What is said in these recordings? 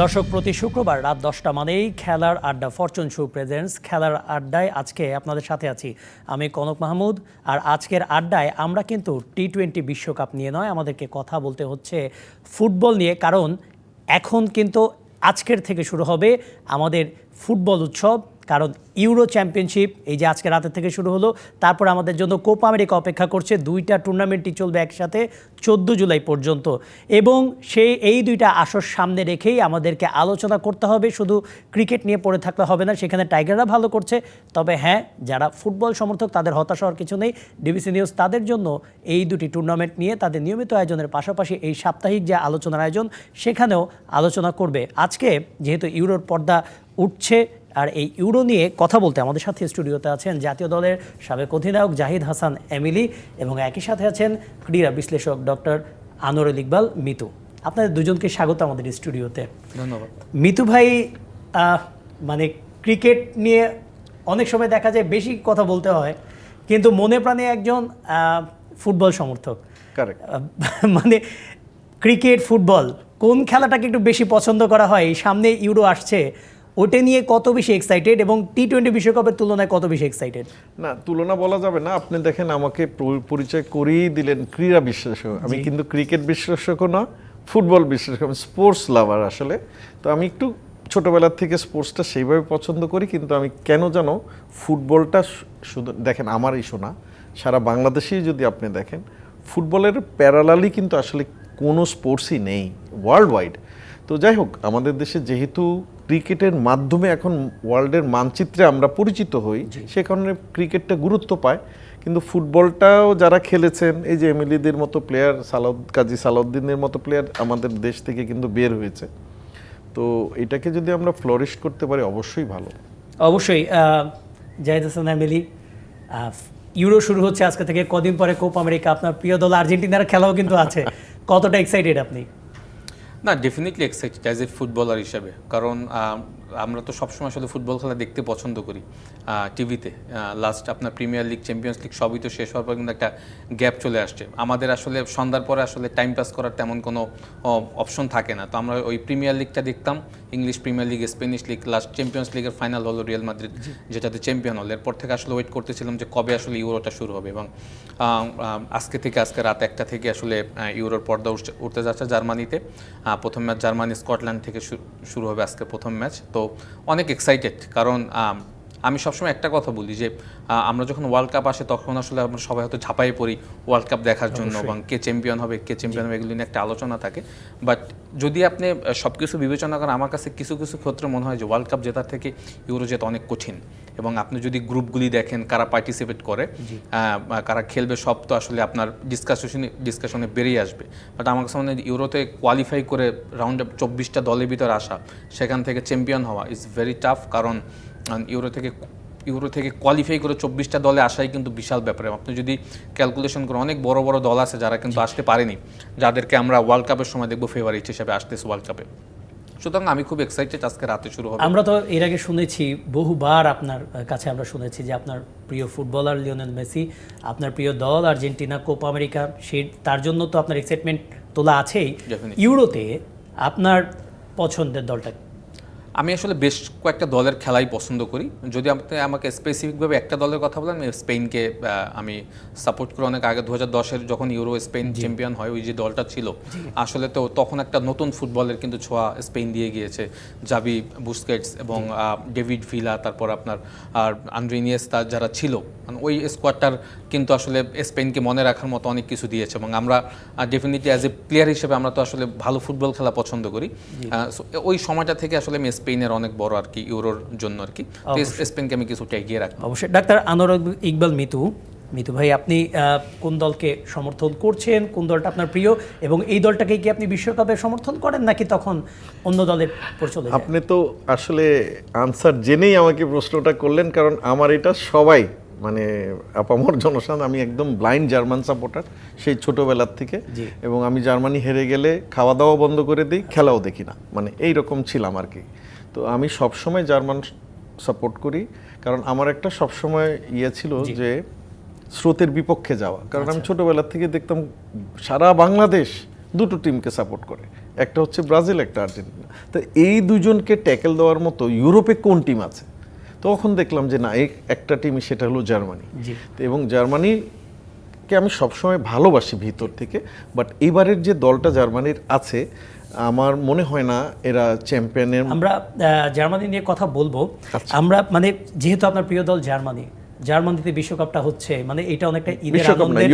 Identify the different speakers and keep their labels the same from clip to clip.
Speaker 1: দর্শক, প্রতি শুক্রবার রাত 10টা মানেই খেলার আড্ডা ফরচুন শো প্রেজেন্টস। খেলার আড্ডায় আজকে আপনাদের সাথে আছি আমি কনক মাহমুদ। আর আজকের আড্ডায় আমরা কিন্তু টি-20 বিশ্বকাপ নিয়ে নয়, আমাদেরকে কথা বলতে হচ্ছে ফুটবল নিয়ে। কারণ এখন কিন্তু আজকের থেকে শুরু হবে আমাদের ফুটবল উৎসব। কারণ ইউরো চ্যাম্পিয়নশিপ এই যে আজকে রাতের থেকে শুরু হলো, তারপর আমাদের জন্য কোপা আমেরিকা অপেক্ষা করছে। দুইটা টুর্নামেন্টই চলবে একসাথে 14 জুলাই পর্যন্ত, এবং এই দুইটা আসর সামনে রেখেই আমাদেরকে আলোচনা করতে হবে। শুধু ক্রিকেট নিয়ে পড়ে থাকলে হবে না, সেখানে টাইগাররা ভালো করছে। তবে হ্যাঁ, যারা ফুটবল সমর্থক তাদের হতাশ হওয়ার কিছু নেই। ডিবিসি নিউজ তাদের জন্য এই দুটি টুর্নামেন্ট নিয়ে তাদের নিয়মিত আয়োজনের পাশাপাশি এই সাপ্তাহিক যে আলোচনার আয়োজন সেখানেও আলোচনা করবে। আজকে যেহেতু ইউরোর পর্দা উঠছে, আর এই ইউরো নিয়ে কথা বলতে আমাদের সাথে স্টুডিওতে আছেন জাতীয় দলের সাবেক অধিনায়ক জাহিদ হাসান এমিলি, এবং একই সাথে আছেন ক্রীড়া বিশ্লেষক ডক্টর আনোয়ারুল ইকবাল মিতু। আপনাদের দুজনকে স্বাগত আমাদের স্টুডিওতে।
Speaker 2: ধন্যবাদ।
Speaker 1: মিতু ভাই, মানে ক্রিকেট নিয়ে অনেক সময় দেখা যায় বেশি কথা বলতে হয়, কিন্তু মনে প্রাণে একজন ফুটবল সমর্থক।
Speaker 3: কারেক্ট।
Speaker 1: মানে ক্রিকেট ফুটবল কোন খেলাটাকে একটু বেশি পছন্দ করা হয়? সামনে ইউরো আসছে, ওটা নিয়ে কত বেশি এক্সাইটেড, এবং টি-20 বিশ্বকাপের তুলনায় কত বেশি এক্সাইটেড?
Speaker 3: না, তুলনা বলা যাবে না। আপনি দেখেন, আমাকে পরিচয় করিয়ে দিলেন ক্রীড়া বিশ্লেষক। আমি কিন্তু ক্রিকেট বিশ্লেষকও না, ফুটবল বিশ্লেষক, আমি স্পোর্টস লাভার আসলে। তো আমি একটু ছোটোবেলার থেকে স্পোর্টসটা সেইভাবে পছন্দ করি, কিন্তু আমি কেন জানো ফুটবলটা শুধু দেখেন আমার ইস্যু না, সারা বাংলাদেশেই যদি আপনি দেখেন ফুটবলের প্যারালালি কিন্তু আসলে কোনো স্পোর্টসই নেই ওয়ার্ল্ড ওয়াইড। তো যাই হোক, আমাদের দেশে যেহেতু ক্রিকেটের মাধ্যমে এখন ওয়ার্ল্ডের মানচিত্রে আমরা পরিচিত হই, সে কারণে ক্রিকেটটা গুরুত্ব পায়। কিন্তু ফুটবলটাও যারা খেলেছেন, এই যে এমিলিদের মতো প্লেয়ার, কাজী সালাউদ্দিনের মতো প্লেয়ার আমাদের দেশ থেকে কিন্তু বের হয়েছে। তো এটাকে যদি আমরা ফ্লোরিশ করতে পারি অবশ্যই ভালো।
Speaker 1: অবশ্যই। জাহিদ হাসান এমিলি, ইউরো শুরু হচ্ছে আজকে থেকে, কদিন পরে কোপা আমেরিকা, আপনার প্রিয় দল আর্জেন্টিনার খেলাও কিন্তু আছে। কতটা এক্সাইটেড আপনি?
Speaker 2: না, definitely excited as a footballer হিসাবে, কারণ আমরা তো সবসময় আসলে ফুটবল খেলা দেখতে পছন্দ করি টিভিতে। লাস্ট আপনার প্রিমিয়ার লিগ, চ্যাম্পিয়ন্স লিগ সবই তো শেষ হওয়ার পর কিন্তু একটা গ্যাপ চলে আসছে। আমাদের আসলে সন্ধ্যার পরে আসলে টাইম পাস করার তেমন কোনো অপশন থাকে না। তো আমরা ওই প্রিমিয়ার লিগটা দেখতাম, English premier league, Spanish league, last champions লিগের ফাইনাল হলো রিয়াল মাদ্রিদ যেটাতে চ্যাম্পিয়ন হলো। এরপর থেকে আসলে ওয়েট করতেছিলাম যে কবে আসলে ইউরোটা শুরু হবে, এবং আজকে রাত 1টা থেকে আসলে ইউরোর পর্দা উঠতে যাচ্ছে জার্মানিতে। প্রথম ম্যাচ জার্মানি স্কটল্যান্ড থেকে শুরু হবে আজকে প্রথম ম্যাচ। তো অনেক এক্সাইটেড, কারণ আমি সবসময় একটা কথা বলি যে আমরা যখন ওয়ার্ল্ড কাপ আসে তখন আসলে আমরা সবাই হয়তো ঝাঁপাই পড়ি ওয়ার্ল্ড কাপ দেখার জন্য, এবং কে চ্যাম্পিয়ন হবে এগুলো নিয়ে একটা আলোচনা থাকে। বাট যদি আপনি সব কিছু বিবেচনা করেন, আমার কাছে কিছু কিছু ক্ষেত্রে মনে হয় যে ওয়ার্ল্ড কাপ জেতার থেকে ইউরো জেতা অনেক কঠিন। এবং আপনি যদি গ্রুপগুলি দেখেন, কারা পার্টিসিপেট করে, কারা খেলবে, সব তো আসলে আপনার ডিসকাশনে বেরিয়ে আসবে। বাট আমার কাছে মনে হয় ইউরোতে কোয়ালিফাই করে রাউন্ড 24টা দলের ভিতরে আসা, সেখান থেকে চ্যাম্পিয়ন হওয়া ইজ ভেরি টাফ। কারণ ইউরো থেকে কোয়ালিফাই করে 24টা দলে আসাই কিন্তু বিশাল ব্যাপার। আপনি যদি ক্যালকুলেশন করেন, অনেক বড় বড় দল আছে যারা কিন্তু আসতে পারেনি, যাদেরকে আমরা ওয়ার্ল্ড কাপের সময় দেখবো ফেভারিট হিসেবে আসতেছে ওয়ার্ল্ড কাপে। সুতরাং আমি খুব এক্সাইটেড, আজকে রাতে শুরু হবে।
Speaker 1: আমরা তো এর আগে শুনেছি, বহুবার আপনার কাছে আমরা শুনেছি যে আপনার প্রিয় ফুটবলার লিওনেল মেসি, আপনার প্রিয় দল আর্জেন্টিনা, কোপা আমেরিকা, তার জন্য তো আপনার এক্সাইটমেন্ট তোলা আছেই। ইউরোতে আপনার পছন্দের দলটা?
Speaker 2: আমি আসলে বেশ কয়েকটা দলের খেলাই পছন্দ করি। যদি আপনি আমাকে স্পেসিফিকভাবে একটা দলের কথা বলেন, স্পেনকে আমি সাপোর্ট করি অনেক আগে। 2010-এর যখন ইউরো স্পেন চ্যাম্পিয়ন হয়, ওই যে দলটা ছিল আসলে, তো তখন একটা নতুন ফুটবলের কিন্তু ছোঁয়া স্পেন দিয়ে গিয়েছে। জাভি, বুস্কেটস এবং ডেভিড ভিলা, তারপর আপনার আর আন্দ্রে ইনিয়েস্তা যারা ছিল, মানে ওই স্কোয়াডটার কিন্তু আসলে স্পেনকে মনে রাখার মতো অনেক কিছু দিয়েছে। এবং আমরা ডেফিনেটলি অ্যাজ এ প্লেয়ার হিসেবে আমরা তো আসলে ভালো ফুটবল খেলা পছন্দ করি। ওই সময়টা থেকে আসলে আমি স্পেনের অনেক বড় আর কি ইউরোর জন্য আর কি, স্পেনকে আমি কিছুটা এগিয়ে রাখি।
Speaker 1: অবশ্যই। ডাক্তার আনোয়ারুল ইকবাল মিতু ভাই, আপনি কোন দলকে সমর্থন করছেন? কোন দলটা আপনার প্রিয়, এবং এই দলটাকে কি আপনি বিশ্বকাপে সমর্থন করেন, নাকি তখন অন্য দলের পরিচয়?
Speaker 3: আপনি তো আসলে আনসার জেনেই আমাকে প্রশ্নটা করলেন, কারণ আমার এটা সবাই মানে আপামর জনসাধারণ, আমি একদম ব্লাইন্ড জার্মান সাপোর্টার সেই ছোটোবেলার থেকে। এবং আমি জার্মানি হেরে গেলে খাওয়া দাওয়া বন্ধ করে দিই, খেলাও দেখি না, মানে এইরকম ছিলাম আর কি। তো আমি সবসময় জার্মান সাপোর্ট করি, কারণ আমার একটা সবসময় ছিল যে স্রোতের বিপক্ষে যাওয়া। কারণ আমি ছোটোবেলার থেকে দেখতাম সারা বাংলাদেশ দুটো টিমকে সাপোর্ট করে, একটা হচ্ছে ব্রাজিল, একটা আর্জেন্টিনা। তো এই দুজনকে ট্যাকেল দেওয়ার মতো ইউরোপে কোন টিম আছে? তখন দেখলাম যে না, একটা টিম, সেটা হলো জার্মানি। তো এবং জার্মানিকে আমি সবসময় ভালোবাসি ভিতর থেকে, বাট এবারের যে দলটা জার্মানির আছে, আমার মনে হয় না এরা চ্যাম্পিয়নের।
Speaker 1: আমরা জার্মানি নিয়ে কথা বলবো। আমরা মানে যেহেতু আপনার প্রিয় দল জার্মানিতে বিশ্বকাপটা হচ্ছে, মানে এটা অনেকটা ঈদের আনন্দের,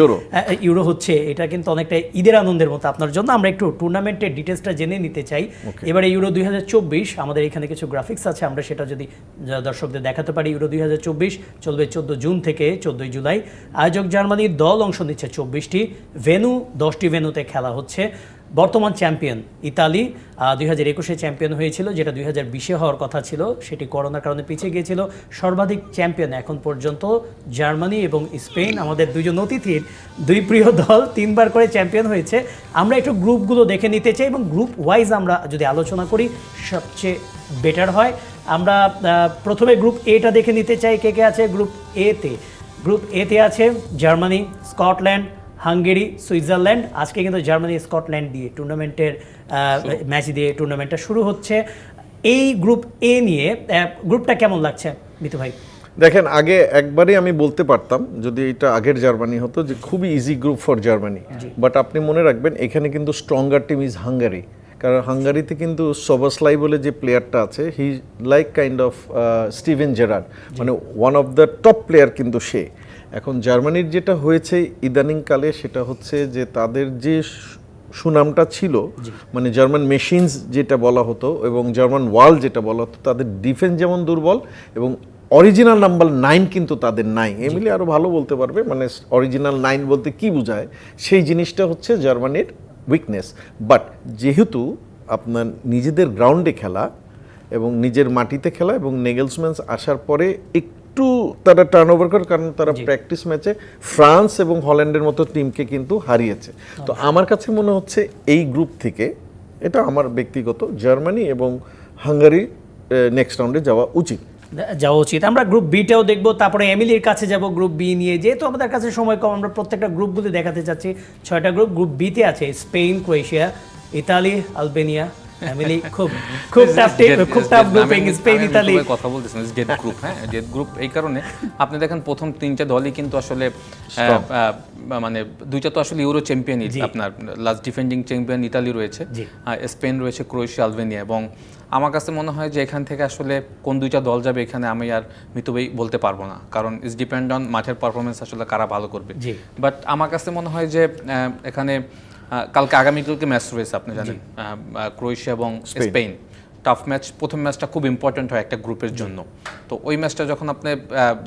Speaker 1: ইউরো হচ্ছে, এটা কিন্তু অনেকটা ঈদের আনন্দের মতো আপনার জন্য। আমরা একটু টুর্নামেন্টের ডিটেলসটা জেনে নিতে চাই। এবারে ইউরো 2024 আমাদের এখানে কিছু গ্রাফিক্স আছে, আমরা সেটা যদি দর্শকদের দেখাতে পারি। ইউরো 2024 চলবে 14 জুন থেকে 14 জুলাই। আয়োজক জার্মানির দল অংশ নিচ্ছে 24টি, ভেন্যু 10টি ভেন্যুতে খেলা হচ্ছে। বর্তমান চ্যাম্পিয়ন ইতালি 2021-এ চ্যাম্পিয়ন হয়েছিল, যেটা 2020-এ হওয়ার কথা ছিল, সেটি করোনার কারণে পিছিয়ে গিয়েছিল। সর্বাধিক চ্যাম্পিয়ন এখন পর্যন্ত জার্মানি এবং স্পেন, আমাদের দুজন অতিথির দুই প্রিয় দল 3 বার করে চ্যাম্পিয়ন হয়েছে। আমরা একটু গ্রুপগুলো দেখে নিতে চাই এবং গ্রুপ ওয়াইজ আমরা যদি আলোচনা করি সবচেয়ে বেটার হয়। আমরা প্রথমে গ্রুপ এটা দেখে নিতে চাই কে কে আছে গ্রুপ এতে। গ্রুপ এতে আছে জার্মানি, স্কটল্যান্ড, হাঙ্গেরি, সুইজারল্যান্ড। আজকে কিন্তু জার্মানি স্কটল্যান্ড দিয়ে টুর্নামেন্টের ম্যাচ দিয়ে টুর্নামেন্টটা শুরু হচ্ছে। এই গ্রুপ এ নিয়ে গ্রুপটা কেমন লাগছে মিতু ভাই?
Speaker 3: দেখেন, আগে একবারই আমি বলতে পারতাম যদি এটা আগের জার্মানি হতো যে খুবই easy group for Germany, but আপনি মনে রাখবেন এখানে কিন্তু স্ট্রঙ্গার টিম ইজ হাঙ্গারি। কারণ হাঙ্গারিতে কিন্তু সবাসলাই বলে যে প্লেয়ারটা আছে, he like kind of Steven Gerrard, মানে one of the top player কিন্তু সে। এখন জার্মানির যেটা হয়েছে ইদানিংকালে সেটা হচ্ছে যে তাদের যে সুনামটা ছিল, মানে জার্মান মেশিনস যেটা বলা হতো এবং জার্মান ওয়াল যেটা বলা হতো, তাদের ডিফেন্স যেমন দুর্বল এবং অরিজিনাল নাম্বার 9 কিন্তু তাদের নাই। এমিলি আরও ভালো বলতে পারবে, মানে অরিজিনাল 9 বলতে কি বোঝায়, সেই জিনিসটা হচ্ছে জার্মানির উইকনেস। বাট যেহেতু আপনার নিজেদের গ্রাউন্ডে খেলা এবং নিজের মাটিতে খেলা এবং নেগেলসম্যান আসার পরে একটু তারা টার্ন ওভার করে, কারণ তারা প্র্যাকটিস ম্যাচে ফ্রান্স এবং হল্যান্ডের মতো টিমকে কিন্তু হারিয়েছে। তো আমার কাছে মনে হচ্ছে এই গ্রুপ থেকে, এটা আমার ব্যক্তিগত, জার্মানি এবং হাঙ্গারি নেক্সট রাউন্ডে যাওয়া উচিত।
Speaker 1: আমরা গ্রুপ বিটাও দেখবো, তারপরে এমিলির কাছে যাব গ্রুপ বি নিয়ে। যেহেতু আমাদের কাছে সময় কম, আমরা প্রত্যেকটা গ্রুপগুলি দেখাতে চাচ্ছি। 6টা গ্রুপ। গ্রুপ বিতে আছে Spain, Croatia, Italy, Albania. Emily খুব টাফ গ্রুপ, স্পেন, ইতালি
Speaker 2: কথা বলতেছেন জেড গ্রুপ। হ্যাঁ, জেড গ্রুপ এই কারণে আপনি দেখেন প্রথম 3টা দলই কিন্তু আসলে মানে 2টা তো আসলে ইউরো চ্যাম্পিয়নই, আপনার লাস্ট ডিফেন্ডিং চ্যাম্পিয়ন ইতালি রয়েছে, স্পেন রয়েছে, ক্রোয়েশিয়া, আলবেনিয়া। এবং আমার কাছে মনে হয় যে এখান থেকে আসলে কোন 2টা দল যাবে এখানে আমি আর মিতুভাই বলতে পারবো না, কারণ ইটস ডিপেন্ড অন মাঠের পারফরমেন্স, আসলে কারা ভালো করবে। বাট আমার কাছে মনে হয় যে এখানে আগামীকালকে ম্যাচ রয়েছে, আপনি জানেন, ক্রোয়েশিয়া এবং স্পেন। টাফ ম্যাচ, প্রথম ম্যাচটা খুব ইম্পর্টেন্ট হয় একটা গ্রুপের জন্য। তো ওই ম্যাচটা যখন আপনি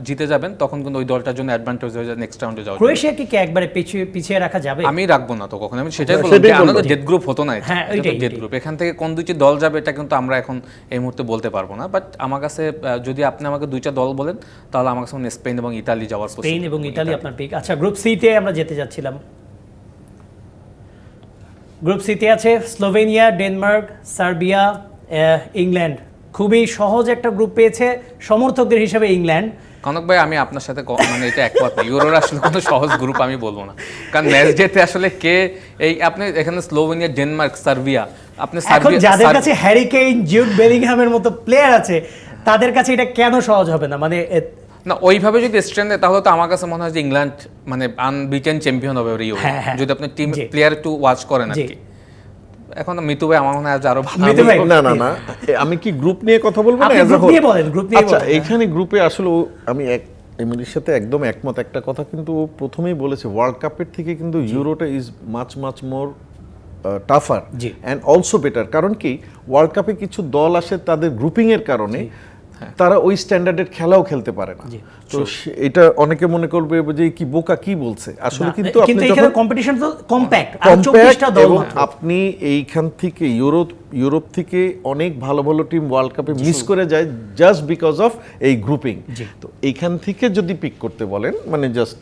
Speaker 2: জিতে যাবেন তখন কিন্তু ওই দলটার জন্য অ্যাডভান্টেজ হয়ে যায় নেক্সট রাউন্ডে যাওয়ার।
Speaker 1: ক্রোয়েশিয়াকে কি একবারে পিছিয়ে রাখা যাবে?
Speaker 2: আমি রাখবো না তো কখনো, আমি সেটাই বললাম যে আমাদের ডেড গ্রুপ হতো না, এটা ডেড গ্রুপ। এখান থেকে কোন 2টি দল যাবে এটা কিন্তু আমরা এখন এই মুহূর্তে বলতে পারবো না। বাট আমার কাছে যদি আপনি আমাকে 2টা দল বলেন তাহলে আমার কাছে স্পেন এবং ইতালি যাওয়ার,
Speaker 1: স্পেন এবং ইতালি আপনার পিক। আচ্ছা, গ্রুপ সি তে আমরা যেতে যাচ্ছিলাম। গ্রুপ সিতে আছে স্লোভেনিয়া, ডেনমার্ক, সার্বিয়া, ইংল্যান্ড। খুবই সহজ একটা গ্রুপ পেয়েছে সমর্থকদের হিসেবে ইংল্যান্ড।
Speaker 2: কনক ভাই, আমি আপনার সাথে মানে এটা একমত না। ইউরোর আসলে কোনো সহজ গ্রুপ আমি বলবো না, কারণ ম্যাচ ডেতে আসলে কে এই আপনি এখানে স্লোভেনিয়া, ডেনমার্ক, সার্বিয়া, আপনি
Speaker 1: যাদের কাছে হ্যারি কেইন, জুড বেলিংহামের মতো প্লেয়ার আছে তাদের কাছে এটা কেন সহজ হবে না? মানে
Speaker 2: না, ওইভাবে যদি স্ট্রেন্থ দেয় তাহলে তো আমার কাছে মনে হয় যে ইংল্যান্ড মানে আনবিটেন চ্যাম্পিয়ন হবে রিও, যদি আপনি টিম প্লেয়ার একটু ওয়াচ করেন আর কি। এখন মিতু ভাই আমার মনে হয় আরো ভালো।
Speaker 3: না, আমি কি গ্রুপ নিয়ে কথা বলবো না? আচ্ছা, এইখানে গ্রুপে আসলে আমি এমিলির সাথে একদম একমত। একটা কথা কিন্তু প্রথমেই বলেছে, ওয়ার্ল্ড কাপের থেকে কিন্তু ইউরোটা is much more tougher and also better. কারণ কি, ওয়ার্ল্ড কাপে কিছু দল আসে তাদের গ্রুপিং এর কারণে তারা ওই স্ট্যান্ডার্ডের খেলাও খেলতে পারে না। তো এটা অনেকে মনে করবে যে কি বোকা কি বলছে, আসলে কিন্তু আপনি যখন
Speaker 1: কম্পিটিশন তো কম্প্যাক্ট,
Speaker 3: এবং আপনি এইখান থেকে ইউরোপ থেকে অনেক ভালো ভালো টিম ওয়ার্ল্ড কাপে মিস করে যায় জাস্ট বিকজ অফ এই গ্রুপিং। তো এইখান থেকে যদি পিক করতে বলেন, মানে জাস্ট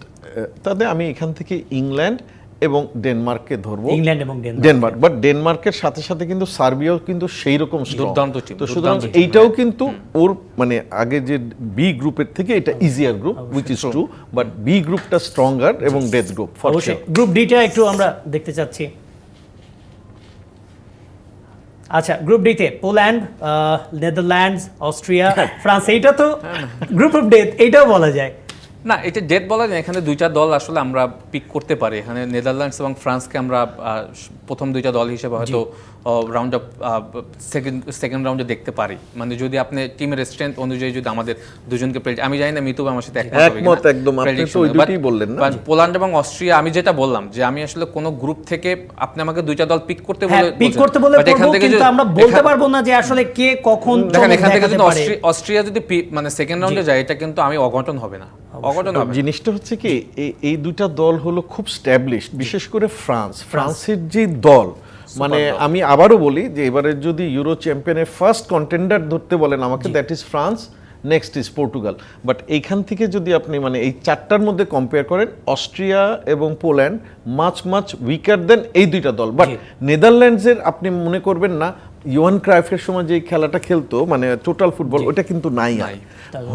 Speaker 3: তাদের আমি এখান থেকে ইংল্যান্ড এবং ডেনমার্ককে ধরবো,
Speaker 1: ইংল্যান্ড এবং
Speaker 3: ডেনমার্ক। বাট ডেনমার্কের সাথে সাথে কিন্তু সার্বিয়াও কিন্তু সেই রকম
Speaker 2: দুর্দান্ত টিম।
Speaker 3: তো সুতরাং এইটাও কিন্তু ওর মানে আগে যে বি গ্রুপের থেকে এটা easier group, which is true, but B গ্রুপটা স্ট্রঙ্গার এবং ডেথ গ্রুপ।
Speaker 1: অবশ্যই গ্রুপ ডিটা একটু আমরা দেখতে চাচ্ছি। আচ্ছা, গ্রুপ ডিতে পোল্যান্ড, নেদারল্যান্ডস, অস্ট্রিয়া, ফ্রান্স, এইটা তো গ্রুপ অফ ডেথ, এইটাও বলা যায়।
Speaker 2: না, এটা ডেথ বলা যায় না। এখানে দুইটা দল আসলে আমরা পিক করতে পারি। এখানে নেদারল্যান্ডস এবং ফ্রান্সকে আমরা প্রথম দুইটা দল হিসেবে হয়তো রাউন্ড অফ সেকেন্ড রাউন্ডে দেখতে পারি। মানে যদি আপনি টিমের স্ট্রেংথ অনুযায়ী যদি আমাদের দুজনকে আমি জানি না মিতু আমার সাথে
Speaker 3: একমত একদম, আপনি তো ওই দুটোই বললেন না।
Speaker 2: পোল্যান্ড এবং অস্ট্রিয়া আমি যেটা বললাম যে আমি আসলে কোন গ্রুপ থেকে আপনি আমাকে দুইটা দল পিক করতে বলে
Speaker 1: পিক করতে বলে কিন্তু আমরা বলতে পারবো না যে আসলে কে কখন
Speaker 2: দেখেন এখান থেকে যদি অস্ট্রিয়া যদি মানে সেকেন্ড রাউন্ডে যায়, এটা কিন্তু আমি অঘটন হবে না।
Speaker 3: জিনিসটা হচ্ছে কি, এই দুইটা দল হলো খুব স্ট্যাবলিশড, বিশেষ করে ফ্রান্সের যে দল, মানে আমি আবারও বলি যে এবারে যদি ইউরো চ্যাম্পিয়নের ফার্স্ট কন্টেন্ডার ধরতে বলেন আমাকে, that is France, next is Portugal. But এইখান থেকে যদি আপনি মানে এই চারটার মধ্যে কম্পেয়ার করেন, অস্ট্রিয়া এবং পোল্যান্ড মাচ উইকার দেন এই দুইটা দল। বাট নেদারল্যান্ডসের আপনি মনে করবেন না ইওয়ান ক্রাইফের সময় যে খেলাটা খেলতো, মানে টোটাল ফুটবল, ওটা কিন্তু নাই।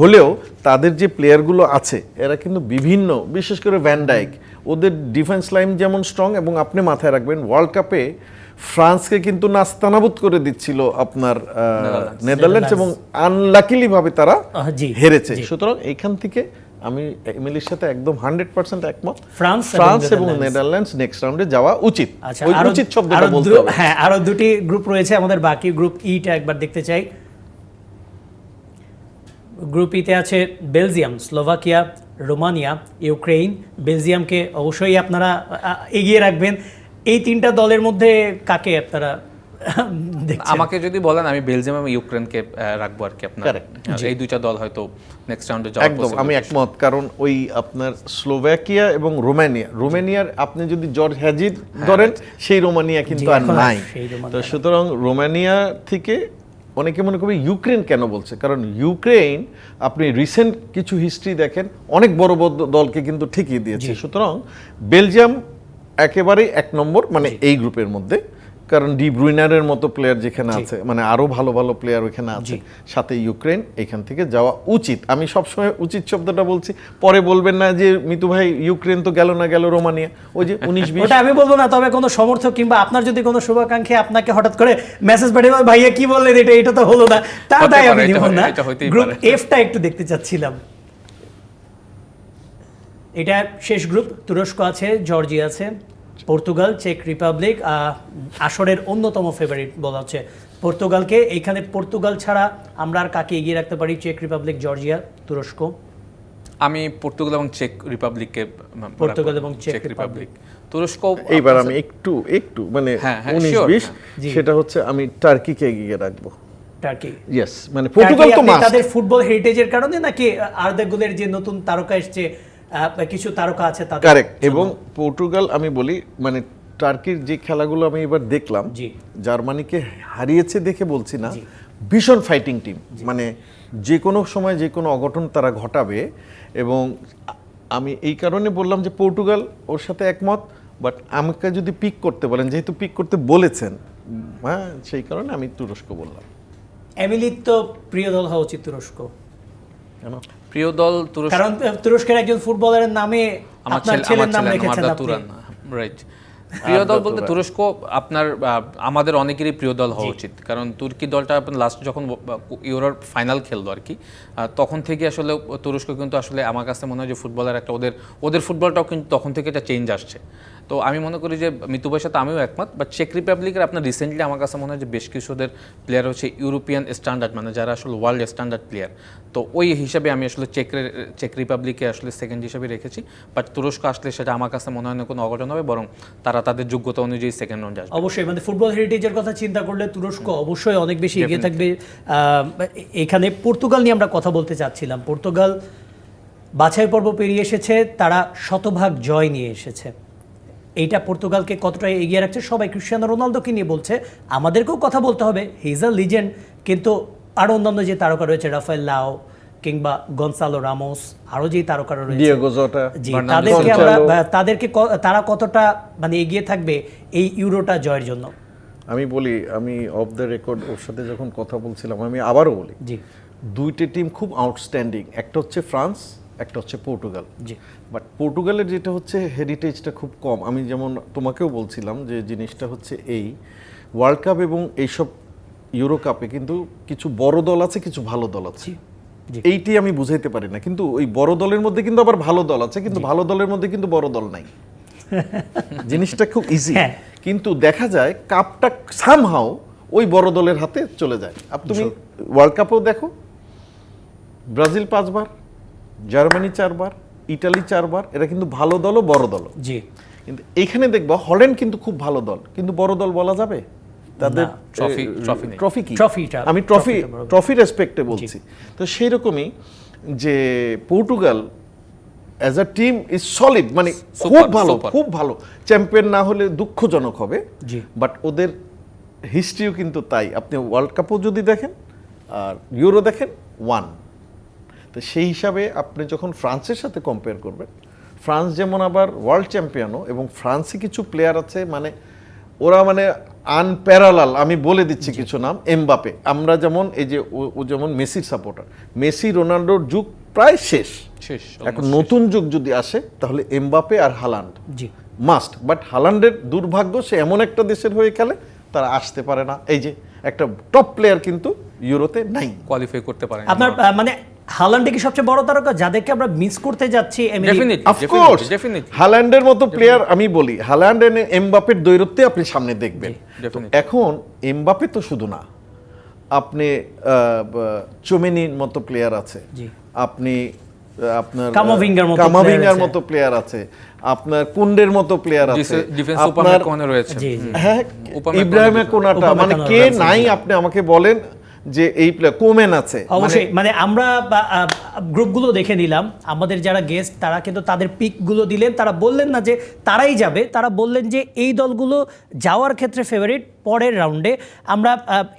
Speaker 3: হলেও তাদের যে প্লেয়ারগুলো আছে এরা কিন্তু বিভিন্ন, বিশেষ করে ভ্যান ডাইক, ওদের ডিফেন্স লাইন যেমন স্ট্রং, এবং আপনি মাথায় রাখবেন ওয়ার্ল্ড কাপে ফ্রান্সকে কিন্তু নাস্তানাবুদ করে দিচ্ছিল আপনার নেদারল্যান্ডস, এবং আনলাকিলি ভাবে তারা হেরেছে। সুতরাং এইখান থেকে আমি এমিলির সাথে একদম 100% একমত, ফ্রান্স এবং নেদারল্যান্ডস নেক্সট রাউন্ডে যাওয়া উচিত। ওই উচিত শব্দটা বলতে হবে।
Speaker 1: হ্যাঁ, আরো দুটি গ্রুপ রয়েছে আমাদের বাকি। গ্রুপ ইটা একবার দেখতে চাই। গ্রুপ ইতে আছে বেলজিয়াম, স্লোভাকিয়া, রোমানিয়া, ইউক্রেন। বেলজিয়ামকে অবশ্যই আপনারা এগিয়ে রাখবেন। এই তিনটা দলের মধ্যে কাকে আপনারা দেখছেন?
Speaker 2: আমাকে যদি বলেন আমি বেলজিয়াম এবং ইউক্রেনকে রাখবো আর কি। আপনার এই দুইটা দল হয়তো নেক্সট রাউন্ডে যাওয়ার
Speaker 3: একদম আমি একমত, কারণ ওই আপনার স্লোভাকিয়া এবং রোমানিয়ার আপনি যদি জর্জ হ্যাজিদ ধরেন, সেই রোমানিয়া কিন্তু আর নাই। তো সুতরাং রোমানিয়া থেকে অনেকে মনে করবে ইউক্রেন কেন বলছে, কারণ ইউক্রেন আপনি রিসেন্ট কিছু হিস্ট্রি দেখেন অনেক বড় বড় দলকে কিন্তু ঠিকিয়ে দিয়েছে। সুতরাং বেলজিয়াম একেবারেই এক নম্বর মানে এই গ্রুপের মধ্যে, কারণ ডি ব্রুইনারের মতো প্লেয়ার যেখানে আছে, মানে আরো ভালো ভালো প্লেয়ার ওখানে আছে, সাথে ইউক্রেন এখান থেকে যাওয়া উচিত। আমি সবসময় উচিত শব্দটা বলছি, পরে বলবেন না যে মিতু ভাই ইউক্রেন তো গেল না, গেল রোমানিয়া, ওই যে 19-20।
Speaker 1: ওটা আমি বলবো না, তবে কোনো সমর্থক কিংবা আপনার যদি কোনো শুভাকাঙ্ক্ষী আপনাকে হঠাৎ করে মেসেজ পাঠিয়ে ভাইয়া কি বললেন এটা তো হলো না, তার দায় আমি নিব না। গ্রুপ এফটা একটু দেখতে চাচ্ছিলাম। এটা শেষ গ্রুপ। তুরস্ক আছে, জর্জিয়া আছে, পর্তুগাল, চেক রিপাবলিক। আসরের অন্যতম ফেভারিট বলা হচ্ছে পর্তুগালকে। এইখানে পর্তুগাল ছাড়া আমরা আর কাকে এগিয়ে রাখতে পারি? চেক রিপাবলিক, জর্জিয়া, তুরস্ক।
Speaker 2: আমি পর্তুগাল এবং চেক রিপাবলিককে,
Speaker 1: পর্তুগাল এবং চেক রিপাবলিক,
Speaker 2: তুরস্ক।
Speaker 3: এইবার আমি একটু মানে 19-20, সেটা হচ্ছে আমি টার্কিকে এগিয়ে রাখবো।
Speaker 1: টার্কি,
Speaker 3: ইয়েস, মানে পর্তুগাল তো মাস্ট।
Speaker 1: তাদের ফুটবল হেরিটেজের কারণে নাকি আর্দাগুলের যে নতুন তারকা এসেছে, কিছু তারকা আছে তাদের?
Speaker 3: কারেক্ট। এবং পর্তুগাল আমি বলি মানে টার্কির যে খেলাগুলো আমি এবার দেখলাম, জার্মানিকে হারিয়েছে দেখে বলছি না, ভীষণ ফাইটিং টিম, মানে যে কোনো সময় যে কোনো অঘটন তারা ঘটাবে। এবং আমি এই কারণে বললাম যে পর্তুগাল ওর সাথে একমত, বাট আমাকে যদি পিক করতে বলেন, যেহেতু পিক করতে বলেছেন, হ্যাঁ, সেই কারণে আমি তুরস্ক বললাম।
Speaker 1: এমিলির তো প্রিয় দল হওয়া উচিত তুরস্ক।
Speaker 3: কেন
Speaker 2: প্রিয় দল তুরস্ক?
Speaker 1: কারণ তুরস্কের একজন ফুটবলারের নামে আপনার ছেলের নাম রেখেছেন আপনি।
Speaker 2: রাইট। প্রিয় দল বলতে তুরস্ক আপনার আমাদের অনেকেরই প্রিয় দল হওয়া উচিত, কারণ তুর্কি দলটা আপনার লাস্ট যখন ইউরোর ফাইনাল খেললো আর কি, তখন থেকে আসলে তুরস্ক কিন্তু আসলে আমার কাছে মনে হয় যে ফুটবলার একটা ওদের ফুটবলটাও কিন্তু তখন থেকে একটা চেঞ্জ আসছে। তো আমি মনে করি যে মিতু ভাইয়ের সাথে আমিও একমত। বাট চেক রিপাবলিকের আপনার রিসেন্টলি আমার কাছে মনে হয় যে বেশ কিছু ওদের প্লেয়ার হচ্ছে ইউরোপিয়ান স্ট্যান্ডার্ড, মানে যারা আসলে ওয়ার্ল্ড স্ট্যান্ডার্ড প্লেয়ার। তো ওই হিসাবে আমি আসলে চেক রিপাবলিককে আসলে সেকেন্ড হিসাবে রেখেছি। বাট তুরস্ক আসলে সেটা আমার কাছে মনে হয় না কোনো অঘটন হবে, বরং তারা তাদের যোগ্যতা অনুযায়ী সেকেন্ড রাউন্ডে আসবে।
Speaker 1: অবশ্যই, মানে ফুটবল হেরিটেজের কথা চিন্তা করলে তুরস্ক অবশ্যই অনেক বেশি এগিয়ে থাকবে। এখানে পর্তুগাল নিয়ে আমরা কথা বলতে চাচ্ছিলাম। পর্তুগাল বাছাই পর্ব পেরিয়ে এসেছে, তারা শতভাগ জয় নিয়ে এসেছে। এইটা পর্তুগালকে কতটা এগিয়ে রাখছে? সবাই ক্রিস্টিয়ানো রোনালদোকে নিয়ে বলছে, আমাদেরকেও কথা বলতে হবে, হি ইজ আ লিজেন্ড। কিন্তু আরও অন্যান্য যে তারকা রয়েছে, রাফায়েল লাও কিংবা গনসালো রামোস, আরও যে তারকা রয়েছে,
Speaker 3: ডিয়েগো জোটা,
Speaker 1: তারা কতটা মানে এগিয়ে থাকবে এই ইউরোটা জয়ের জন্য?
Speaker 3: আমি বলি, আমি অফ দ্য রেকর্ড ওর সাথে যখন কথা বলছিলাম, আমি আবারও বলি, দুইটা টিম খুব আউটস্ট্যান্ডিং। একটা হচ্ছে ফ্রান্স, একটা হচ্ছে পর্তুগাল। বাট পর্তুগালের যেটা হচ্ছে হেরিটেজটা খুব কম। আমি যেমন তোমাকেও বলছিলাম যে জিনিসটা হচ্ছে এই ওয়ার্ল্ড কাপ এবং এইসব ইউরো কাপে কিন্তু কিছু বড় দল আছে, কিছু ভালো দল আছে।
Speaker 1: জি।
Speaker 3: এইটি আমি বুঝাইতে পারি না, কিন্তু ওই বড় দলের মধ্যে কিন্তু আবার ভালো দল আছে, কিন্তু ভালো দলের মধ্যে কিন্তু বড় দল নাই। জিনিসটা খুব ইজি,
Speaker 1: হ্যাঁ।
Speaker 3: কিন্তু দেখা যায় কাপটা সামহাও ওই বড় দলের হাতে চলে যায়। তুমি ওয়ার্ল্ড কাপেও দেখো, ব্রাজিল 5 বার, জার্মানি 4 বার, ইটালি 4 বার, এরা কিন্তু ভালো দলও বড় দলও।
Speaker 1: জি।
Speaker 3: কিন্তু এখানে দেখবা হল্যান্ড কিন্তু খুব ভালো দল, কিন্তু বড় দল বলা যাবে তাদের?
Speaker 2: ট্রফি নেই।
Speaker 3: ট্রফি কি?
Speaker 1: ট্রফিটা
Speaker 3: আমি ট্রফি রেসপেক্টে বলছি। তো সেই রকমই যে Portugal as a team is solid, মানে খুব ভালো, খুব ভালো। চ্যাম্পিয়ন না হলে দুঃখজনক হবে,
Speaker 1: জি।
Speaker 3: বাট ওদের হিস্ট্রিও কিন্তু তাই। আপনি ওয়ার্ল্ড কাপও যদি দেখেন আর ইউরো দেখেন, ওয়ান। তো সেই হিসাবে আপনি যখন ফ্রান্সের সাথে কম্পেয়ার করবেন, ফ্রান্স যেমন আবার ওয়ার্ল্ড চ্যাম্পিয়নও, এবং ফ্রান্সে কিছু প্লেয়ার আছে মানে ওরা মানে আনপ্যারালাল। আমি বলে দিচ্ছি কিছু নাম, এমবাপে। আমরা যেমন এই যে ও যেমন মেসির সাপোর্টার, মেসি রোনাল্ডোর যুগ প্রায় শেষ। এখন নতুন যুগ যদি আসে তাহলে এমবাপে আর হালান্ড
Speaker 1: জি
Speaker 3: মাস্ট। বাট হালান্ডের দুর্ভাগ্য, সে এমন একটা দেশের হয়ে খেলে তারা আসতে পারে না। এই যে একটা টপ প্লেয়ার কিন্তু ইউরোতে নাই,
Speaker 2: কোয়ালিফাই করতে পারে না।
Speaker 1: আপনার মানে হালান্ডে কি সবচেয়ে বড় তারকা যাদেরকে আমরা মিস করতে যাচ্ছি?
Speaker 3: অফকোর্স হাল্যান্ডের মতো প্লেয়ার। আমি বলি হাল্যান্ড এনে এমবাপের দৈরত্যে আপনি সামনে দেখবেন। তো এখন এমবাপে তো শুধু না, আপনি চোমেনির মতো প্লেয়ার আছে, আপনি আপনার কামাভিঙ্গার মতো প্লেয়ার আছে, আপনার কুন্ডের মতো প্লেয়ার আছে, আপনার হ্যাঁ ইব্রাহিমা কোনাটা, মানে কে নাই আপনি আমাকে বলেন যে এই প্লেয়ার। কোমেন আছে
Speaker 1: অবশ্যই। মানে আমরা গ্রুপগুলো দেখে নিলাম, আমাদের যারা গেস্ট তারা কিন্তু তাদের পিকগুলো দিলেন। তারা বললেন না যে তারাই যাবে, তারা বললেন যে এই দলগুলো যাওয়ার ক্ষেত্রে ফেভারিট। পরের রাউন্ডে আমরা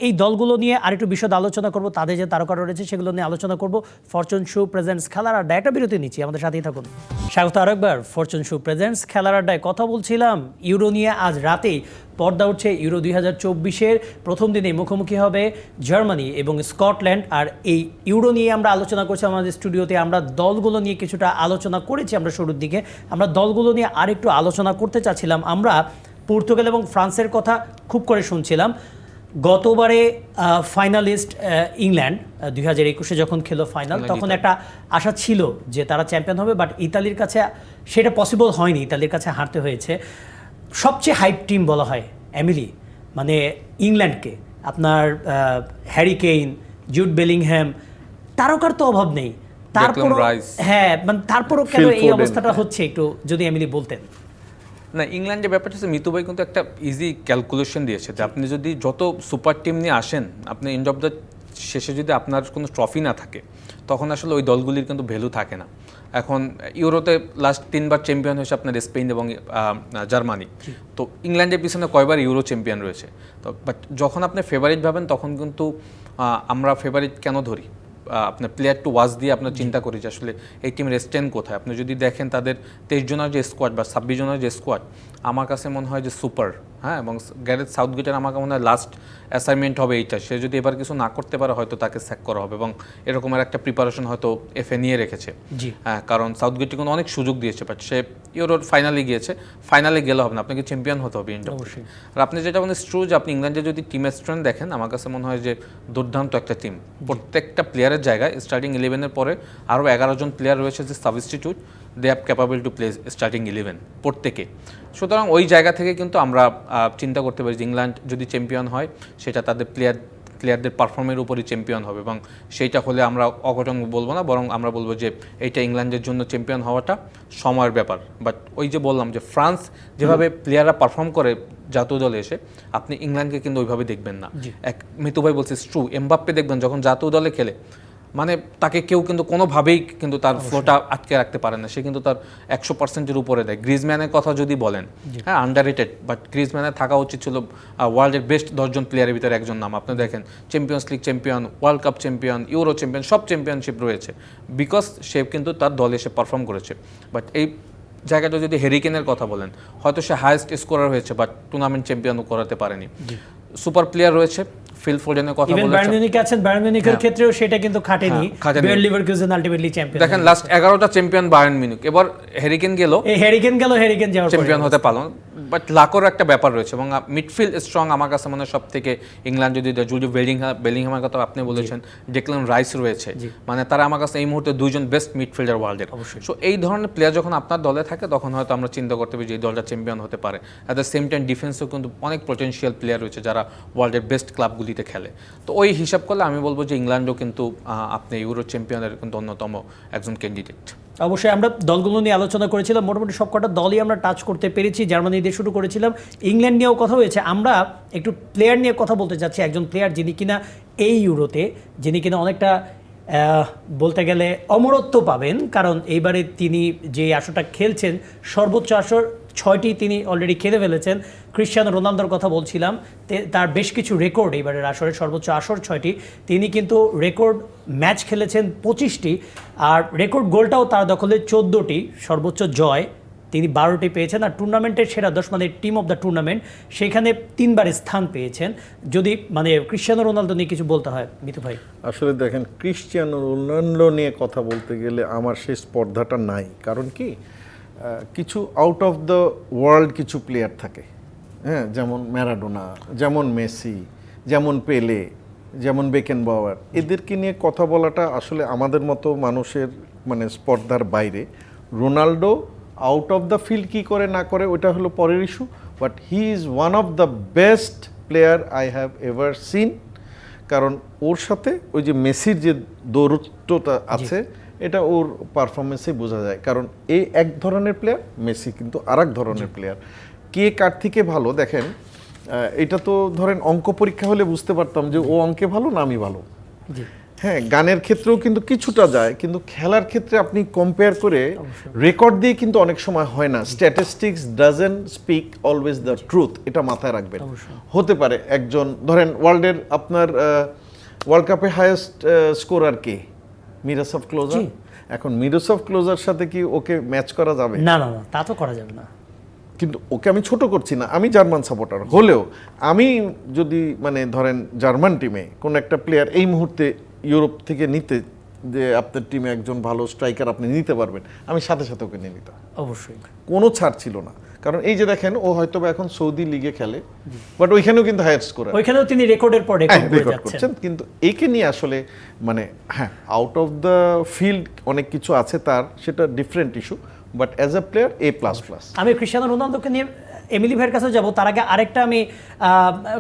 Speaker 1: এই দলগুলো নিয়ে আরেকটু বিশদ আলোচনা করব, তাদের যে তারকারা রয়েছে সেগুলো নিয়ে আলোচনা করব। ফরচুন শু প্রেজেন্টস খেলার আড্ডা, একটা বিরতি নিচ্ছি, আমাদের সাথেই থাকুন। স্বাগত আরেকবার ফরচুন শু প্রেজেন্টস খেলার আড্ডায়। কথা বলছিলাম ইউরো নিয়ে। আজ রাতেই পর্দা উঠছে ইউরো 2024-এর প্রথম দিনেই মুখোমুখি হবে জার্মানি এবং স্কটল্যান্ড। আর এই ইউরো নিয়ে আমরা আলোচনা করছি আমাদের স্টুডিওতে। আমরা দলগুলো নিয়ে কিছুটা আলোচনা করেছি আমরা শুরুর দিকে। আমরা দলগুলো নিয়ে আরেকটু আলোচনা করতে চাচ্ছিলাম। আমরা পর্তুগাল এবং ফ্রান্সের কথা খুব করে শুনছিলাম। গতবারে ফাইনালিস্ট ইংল্যান্ড 2021-এ যখন খেলো ফাইনাল, তখন একটা আশা ছিল যে তারা চ্যাম্পিয়ন হবে, বাট ইতালির কাছে সেটা পসিবল হয়নি, ইতালির কাছে হারতে হয়েছে। সবচেয়ে হাইপ টিম বলা হয় এমিলি, মানে ইংল্যান্ডকে। আপনার হ্যারি কেইন, জুড বেলিংহ্যাম, তারকার তো অভাব নেই। তারপর হ্যাঁ, মানে তারপরও কেন এই অবস্থাটা হচ্ছে, একটু যদি এমিলি বলতেন।
Speaker 2: না, ইংল্যান্ডের ব্যাপারটা হচ্ছে মিতু ভাই কিন্তু একটা ইজি ক্যালকুলেশন দিয়েছে যে আপনি যদি যত সুপার টিম নিয়ে আসেন, আপনি এন্ড অফ দ্য শেষে যদি আপনার কোনো ট্রফি না থাকে, তখন আসলে ওই দলগুলির কিন্তু ভ্যালু থাকে না। এখন ইউরোতে লাস্ট 3 বার চ্যাম্পিয়ন হয়েছে আপনার স্পেন এবং জার্মানি। তো ইংল্যান্ডের পিছনে কয়বার ইউরো চ্যাম্পিয়ন রয়েছে। তো বাট যখন আপনি ফেভারিট ভাবেন, তখন কিন্তু আমরা ফেভারিট কেন ধরি, আপনার প্লেয়ার টু ওয়াচ দিয়ে আপনার চিন্তা করি যে আসলে এই টিমের স্ট্রেন্থ কোথায়। আপনি যদি দেখেন তাদের 23 জনের যে স্কোয়াড বা 26 জনের যে স্কোয়াড, আমার কাছে মনে হয় যে সুপার। হ্যাঁ, এবং গ্যারেথ সাউথগেটের আমাকে মনে হয় লাস্ট অ্যাসাইনমেন্ট হবে এইটা। সে যদি এবার কিছু না করতে পারে, হয়তো তাকে স্যাক করা হবে, এবং এরকমের একটা প্রিপারেশন হয়তো এফএ নিয়ে রেখেছে। হ্যাঁ, কারণ সাউথগেটকে কোনো অনেক সুযোগ দিয়েছে, বাট সে ইউরোর ফাইনালে গিয়েছে। ফাইনালে গেলে হবে না, আপনাকে চ্যাম্পিয়ন হতে হবে ইন্ডিয়া। আর আপনি যেটা মানে ট্রু যে আপনি ইংল্যান্ডের যদি টিমের স্ট্রেন্থ দেখেন, আমার কাছে মনে হয় যে দুর্দান্ত একটা টিম। প্রত্যেকটা প্লেয়ারের জায়গায় স্টার্টিং 11-এর পরে আরও 11 জন প্লেয়ার রয়েছে যে substitute, they have capable to play starting 11 প্রত্যেকে। সুতরাং ওই জায়গা থেকে কিন্তু আমরা চিন্তা করতে পারি যে ইংল্যান্ড যদি চ্যাম্পিয়ন হয়, সেটা তাদের প্লেয়ারদের পারফর্মের উপরই চ্যাম্পিয়ন হবে, এবং সেইটা হলে আমরা অঘটন বলবো না, বরং আমরা বলবো যে এইটা ইংল্যান্ডের জন্য চ্যাম্পিয়ন হওয়াটা সময়ের ব্যাপার। বাট ওই যে বললাম যে ফ্রান্স যেভাবে প্লেয়াররা পারফর্ম করে জাতীয় দলে এসে, আপনি ইংল্যান্ডকে কিন্তু ওইভাবে দেখবেন না। এক মিতু ভাই বলছে ট্রু, এমবাপ্পে দেখবেন যখন জাতীয় দলে খেলে, মানে তাকে কেউ কিন্তু কোনোভাবেই কিন্তু তার ফ্লোটা আটকে রাখতে পারে না, সে কিন্তু তার 100%-এর উপরে দেয়। গ্রিজম্যানের কথা যদি বলেন, হ্যাঁ আন্ডাররেটেড, বাট গ্রিজম্যানের থাকা উচিত ছিল ওয়ার্ল্ডের বেস্ট 10 জন প্লেয়ারের ভিতরে একজন নাম। আপনি দেখেন champions league champion, world cup champion, euro champion, সব চ্যাম্পিয়নশিপ রয়েছে, বিকজ সে কিন্তু তার দলে এসে পারফর্ম করেছে। বাট এই জায়গাটা যদি হ্যারিকেনের কথা বলেন, হয়তো সে হাইয়েস্ট স্কোরার হয়েছে, বাট টুর্নামেন্ট চ্যাম্পিয়নও করাতে পারেনি। সুপার প্লেয়ার রয়েছে, ফিল ফোডেনের কথা বলেছেন,
Speaker 1: বায়ার্ন মিউনিখ আছেন, বায়ার্ন মিউনিখের ক্ষেত্রেও সেটা কিন্তু খাটেনি। Bayer Leverkusen ultimately champion.
Speaker 2: দেখেন লাস্ট 11টা চ্যাম্পিয়ন বায়ার্ন মিউনিখ, এবার হ্যারিকেন যাওয়ার
Speaker 1: চ্যাম্পিয়ন
Speaker 2: হতে পারলো। বাট লাকোর একটা ব্যাপার রয়েছে এবং মিডফিল্ড স্ট্রং আমার কাছে মনে হয় সব থেকে ইংল্যান্ড যদি জুলি বেলিংহামের কথা আপনি বলেছেন, ডেকলান রাইস রয়েছে, মানে তারা আমার কাছে এই মুহূর্তে দুইজন বেস্ট মিডফিল্ডার ওয়ার্ল্ডের। সো এই ধরনের প্লেয়ার যখন আপনার দলে থাকে তখন হয়তো আমরা চিন্তা করতে পারি যে এই দলটা চ্যাম্পিয়ন হতে পারে। অ্যাট দ্য সেম টাইম ডিফেন্সেও কিন্তু অনেক পটেনশিয়াল প্লেয়ার রয়েছে যারা ওয়ার্ল্ডের বেস্ট ক্লাবগুলিতে খেলে। তো ওই হিসাব করলে আমি বলবো যে ইংল্যান্ডও কিন্তু আপনি ইউরো চ্যাম্পিয়নের কিন্তু অন্যতম একজন ক্যান্ডিডেট।
Speaker 1: অবশ্যই আমরা দলগুলো নিয়ে আলোচনা করেছিলাম, মোটামুটি সবকটা দলই আমরা টাচ করতে পেরেছি। জার্মানি দিয়ে শুরু করেছিলাম, ইংল্যান্ড নিয়েও কথা হয়েছে। আমরা একটু প্লেয়ার নিয়ে কথা বলতে চাচ্ছি, একজন প্লেয়ার যিনি কিনা এই ইউরোতে যিনি কিনা অনেকটা বলতে গেলে অমরত্ব পাবেন, কারণ এইবারে তিনি যে আসরটা খেলছেন সর্বোচ্চ আসর 6টি তিনি অলরেডি খেলে ফেলেছেন। ক্রিশ্চিয়ানো রোনালদোর কথা বলছিলাম, তার বেশ কিছু রেকর্ড এবারের আসরে, সর্বোচ্চ আসর 6টি, তিনি কিন্তু রেকর্ড ম্যাচ খেলেছেন 25টি, আর রেকর্ড গোলটাও তার দখলে 14টি, সর্বোচ্চ জয় তিনি 12টি পেয়েছেন, আর টুর্নামেন্টের সেরা 10 মানে টিম অফ দ্য টুর্নামেন্ট সেখানে 3বার স্থান পেয়েছেন। যদি মানে ক্রিশ্চিয়ানো রোনালদো নিয়ে কিছু বলতে হয় মিতু ভাই।
Speaker 3: আসলে দেখেন, ক্রিশ্চিয়ানো রোনাল্ডো নিয়ে কথা বলতে গেলে আমার সেই স্পর্ধাটা নাই। কারণ কি, কিছু আউট অফ দ্য ওয়ার্ল্ড কিছু প্লেয়ার থাকে, হ্যাঁ, যেমন ম্যারাডোনা, যেমন মেসি, যেমন পেলে, যেমন বেকেনবাওয়ার, এদেরকে নিয়ে কথা বলাটা আসলে আমাদের মতো মানুষের মানে স্পর্ধার বাইরে। Ronaldo out of the field কী করে না করে ওটা হলো পরের issue, but he is one of the best player I have ever seen. কারণ ওর সাথে ওই যে মেসির যে দৌরত্বটা আছে এটা ওর পারফরমেন্সে বোঝা যায়। কারণ এই এক ধরনের প্লেয়ার, মেসি কিন্তু আর এক ধরনের প্লেয়ার। কে কার থেকে ভালো দেখেন, এটা তো ধরেন অঙ্ক পরীক্ষা হলে বুঝতে পারতাম যে ও অঙ্কে ভালো না আমি ভালো। হ্যাঁ, গানের ক্ষেত্রেও কিন্তু কিছুটা যায়, কিন্তু খেলার ক্ষেত্রে আপনি কম্পেয়ার করে রেকর্ড দিয়ে কিন্তু অনেক সময় হয় না। Statistics doesn't speak always the truth, এটা মাথায় রাখবেন। হতে পারে একজন ধরেন ওয়ার্ল্ডের আপনার ওয়ার্ল্ড কাপে হাইয়েস্ট স্কোরার কে, মিরোস্লাভ ক্লোজার। এখন মিরোস্লাভ ক্লোজার সাথে কি ওকে ম্যাচ করা যাবে?
Speaker 1: না না না, তা তো করা যাবে না।
Speaker 3: কিন্তু ওকে আমি ছোট করছি না, আমি জার্মান সাপোর্টার হলেও আমি যদি মানে ধরেন জার্মান টিমে কোন একটা প্লেয়ার এই মুহূর্তে ইউরোপ থেকে নিতে, যে আপনার টিমে একজন ভালো স্ট্রাইকার আপনি নিতে পারবেন, আমি সাথে সাথে ওকে নিয়ে নিতাম,
Speaker 1: অবশ্যই,
Speaker 3: কোনো ছাড় ছিল না। কারণ এই যে দেখেন, ও হয়তো এখন সৌদি লিগে খেলে, বাট ওইখানেও কিন্তু হাইয়েস্ট স্কোরার,
Speaker 1: ওইখানেও তিনি রেকর্ডের পর রেকর্ড
Speaker 3: করছেন। কিন্তু একে নিয়ে আসলে মানে হ্যাঁ, আউট অফ দ্য ফিল্ড অনেক কিছু আছে তার, সেটা different issue, but as a player A++।
Speaker 1: আমি ক্রিশ্চিয়ানো রোনালদোকে নিয়ে এমিলি ভাইয়ের কাছে যাব, তার আগে আরেকটা আমি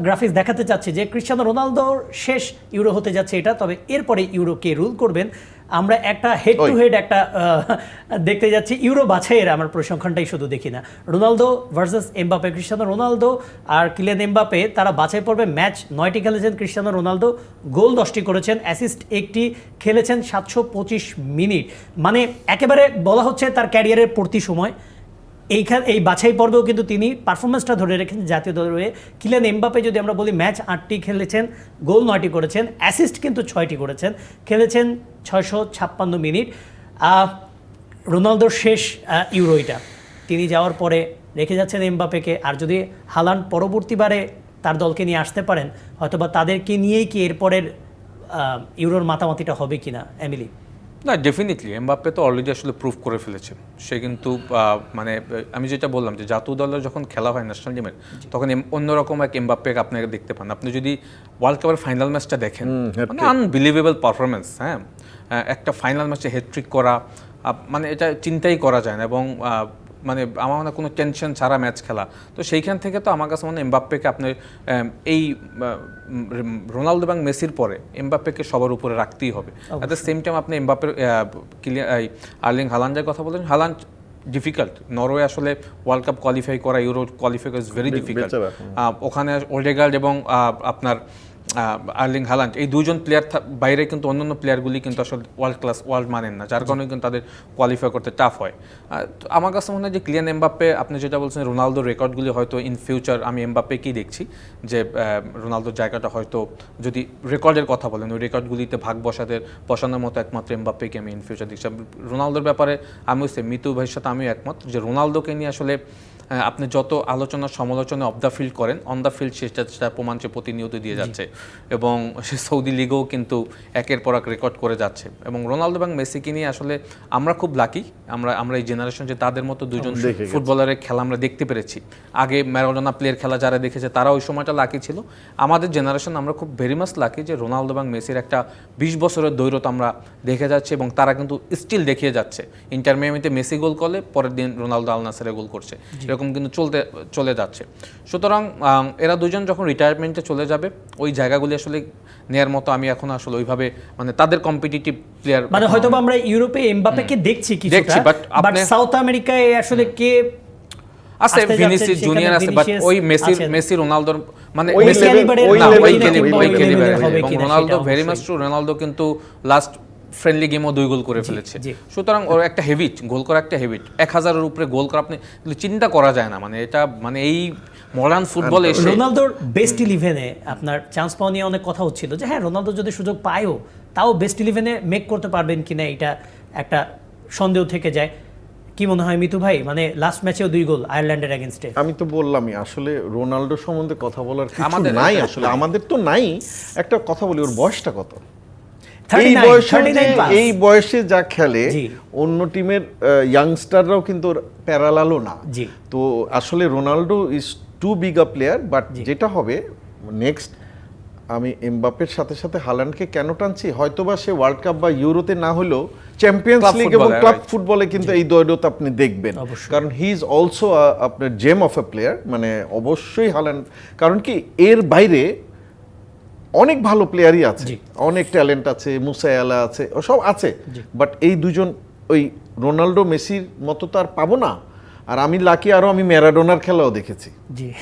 Speaker 1: গ্রাফিক্স দেখাতে চাচ্ছি যে ক্রিশ্চিয়ানো রোনালদোর শেষ ইউরো হতে যাচ্ছে এটা, তবে এরপরে ইউরো কে রুল করবেন আমরা একটা হেড টু হেড একটা দেখতে যাচ্ছি। ইউরো বাছাইয়ের আমার পরিসংখ্যানটাই শুধু দেখি না, Ronaldo versus Mbappe, Cristiano Ronaldo আর কিলিয়ান এমবাপে, তারা বাছাই পর্বে ম্যাচ 9টি খেলেছেন ক্রিশ্চিয়ানো রোনালদো, গোল 10টি করেছেন, অ্যাসিস্ট 1টি, খেলেছেন 725 মিনিট, মানে একেবারে বলা হচ্ছে তার ক্যারিয়ারের পূর্তি সময়। এই বাছাই পর্বেও কিন্তু তিনি পারফরমেন্সটা ধরে রেখেছেন জাতীয় দলের হয়ে। কিলিয়ান এমবাপে যদি আমরা বলি, ম্যাচ 8টি খেলেছেন, গোল 9টি করেছেন, অ্যাসিস্ট কিন্তু 6টি করেছেন, খেলেছেন 656 মিনিট। রোনালদোর শেষ ইউরো এটা, তিনি যাওয়ার পরে রেখে যাচ্ছেন এমবাপেকে। আর যদি হালান্ড পরবর্তীবারে তার দলকে নিয়ে আসতে পারেন, হয়তোবা তাদেরকে নিয়েই কি এরপরের ইউরোর মাতামাতিটা হবে কিনা এমিলি?
Speaker 2: না, ডেফিনেটলি এমবাপ্পে তো অলরেডি আসলে প্রুভ করে ফেলেছে। সে কিন্তু মানে আমি যেটা বললাম যে জাতীয় দলের যখন খেলা হয় ন্যাশনাল টিমের, তখন অন্যরকম এক এমবাপ্পেকে আপনাকে দেখতে পান। আপনি যদি ওয়ার্ল্ড কাপের ফাইনাল ম্যাচটা দেখেন, মানে আনবিলিভেবল পারফরমেন্স। হ্যাঁ, একটা ফাইনাল ম্যাচে হ্যাটট্রিক করা, মানে এটা চিন্তাই করা যায় না, এবং মানে আমার মনে কোনো টেনশন ছাড়া ম্যাচ খেলা। তো সেইখান থেকে তো আমার কাছে মনে হয় এমবাপ্পেকে আপনার এই রোনালদো এবং মেসির পরে এমবাপ্পেকে সবার উপরে রাখতেই হবে। অ্যাট দ্য সেম টাইম আপনি এমবাপ্পের আর্লিং হালান্ডের কথা বলেন, হালান্ড ডিফিকাল্ট। নরওয়ে আসলে ওয়ার্ল্ড কাপ কোয়ালিফাই করা, ইউরো কোয়ালিফাই করা ইজ ভেরি ডিফিকাল্ট। ওখানে ওডেগার্ড এবং আপনার আর্লিং হালান্ড, এই দুজন প্লেয়ার বাইরে কিন্তু অন্যান্য প্লেয়ারগুলি কিন্তু আসলে ওয়ার্ল্ড ক্লাস, ওয়ার্ল্ড মানেন না, যার কারণে কিন্তু তাদের কোয়ালিফাই করতে টাফ হয়। তো আমার কাছে মনে হয় যে কিলিয়ান এমবাপ্পে, আপনি যেটা বলছেন রোনালদোর রেকর্ডগুলি হয়তো ইন ফিউচার আমি এমবাপ্পেকেই দেখছি যে রোনালদোর জায়গাটা হয়তো, যদি রেকর্ডের কথা বলেন, ওই রেকর্ডগুলিতে ভাগ বসানোর মতো একমাত্র এমবাপ্পেকে আমি ইন ফিউচার দেখছি। রোনালদোর ব্যাপারে আমিও মিতু ভাইয়ের সাথে আমিও একমত যে রোনালদোকে নিয়ে আসলে আপনি যত আলোচনা সমালোচনা অফ দ্য ফিল্ড করেন, অন দ্য ফিল্ড সেটা প্রমাণ সে প্রতিনিয়ত দিয়ে যাচ্ছে এবং সে সৌদি লিগেও কিন্তু একের পর এক রেকর্ড করে যাচ্ছে। এবং রোনালদো এবং মেসিকে নিয়ে আসলে আমরা খুব লাকি, আমরা এই জেনারেশন যে তাদের মতো দুজন ফুটবলারের খেলা আমরা দেখতে পেরেছি। আগে ম্যারাডোনা প্লেয়ার খেলা যারা দেখেছে তারা ওই সময়টা লাকি ছিল। আমাদের জেনারেশন আমরা খুব ভেরি মাচ লাকি যে রোনালদো এবং মেসির একটা 20 বছরের দৈরত আমরা দেখে যাচ্ছি এবং তারা কিন্তু স্টিল দেখিয়ে যাচ্ছে। ইন্টার মিয়ামিতে মেসি গোল করলে পরের দিন রোনালদো আল নাসেরে গোল করছে, এরকম কিন্তু চলে যাচ্ছে। সুতরাং এরা দুজন যখন রিটায়ারমেন্টে চলে যাবে ওই জায়গাগুলি আসলে নেয়ার মতো আমি এখন আসলে ওইভাবে মানে তাদের কম্পিটিটিভ প্লেয়ার
Speaker 1: মানে হয়তো আমরা ইউরোপে এমবাপ্পেকে দেখছি কিছুটা, বাট সাউথ আমেরিকায় আসলে কে
Speaker 2: আছে, ভিনিসিয়াস জুনিয়র আছে, বাট ওই মেসি রোনালদোর মানে
Speaker 1: ওই
Speaker 2: ক্যালিবারের এবং Ronaldo very much true. Ronaldo কিন্তু লাস্ট ফ্রেন্ডলি গেমও 2 গোল করে ফেলেছে। সুতরাং ওর একটা হ্যাবিট, গোল করা একটা হ্যাবিট। 1000-এর উপরে গোল করা আপনি চিন্তা করা যায় না, মানে এটা মানে এই মডার্ন ফুটবলে এসে
Speaker 1: রোনালদোর বেস্ট 11-এ আপনার চান্স পাওয়া নিয়ে অনেক কথা হচ্ছিল যে হ্যাঁ রোনালদো যদি সুযোগ পায়ও তাও বেস্ট 11-এ মেক করতে পারবেন কিনা, এটা একটা সন্দেহ থেকে যায়। কি মনে হয় মিতু ভাই, মানে লাস্ট ম্যাচেও 2 গোল আয়ারল্যান্ডের এগেইনস্টে?
Speaker 3: আমি তো বললামই আসলে রোনালদো সম্বন্ধে কথা বলার কিছু নাই, আসলে আমাদের তো নাই। একটা কথা বলি, ওর বয়সটা কত? এই বয়সে যা খেলে অন্য টিমের ইয়াংস্টাররাও কিন্তু প্যারালালও না। তো আসলে Ronaldo is too big a player, but যেটা হবে নেক্সট, আমি এমবাপ্পের সাথে সাথে হাল্যান্ডকে কেন টানছি, হয়তোবা সে ওয়ার্ল্ড কাপ বা ইউরোতে না হলেও চ্যাম্পিয়ন্স লিগ এবং ক্লাব ফুটবলে কিন্তু এই দৈর্ঘ্য আপনি দেখবেন, কারণ হি ইজ অলসো আপনার জেম অফ এ প্লেয়ার। মানে অবশ্যই হাল্যান্ড, কারণ কি এর বাইরে অনেক ভালো প্লেয়ারই আছে, অনেক ট্যালেন্ট আছে, মুসায়ালা আছে, সব আছে, বাট এই দুজন ওই রোনালদো মেসির মতো তো আর পাবো না। আর আমি লাকি, আরো আমি ম্যারাডোনার খেলাও দেখেছি,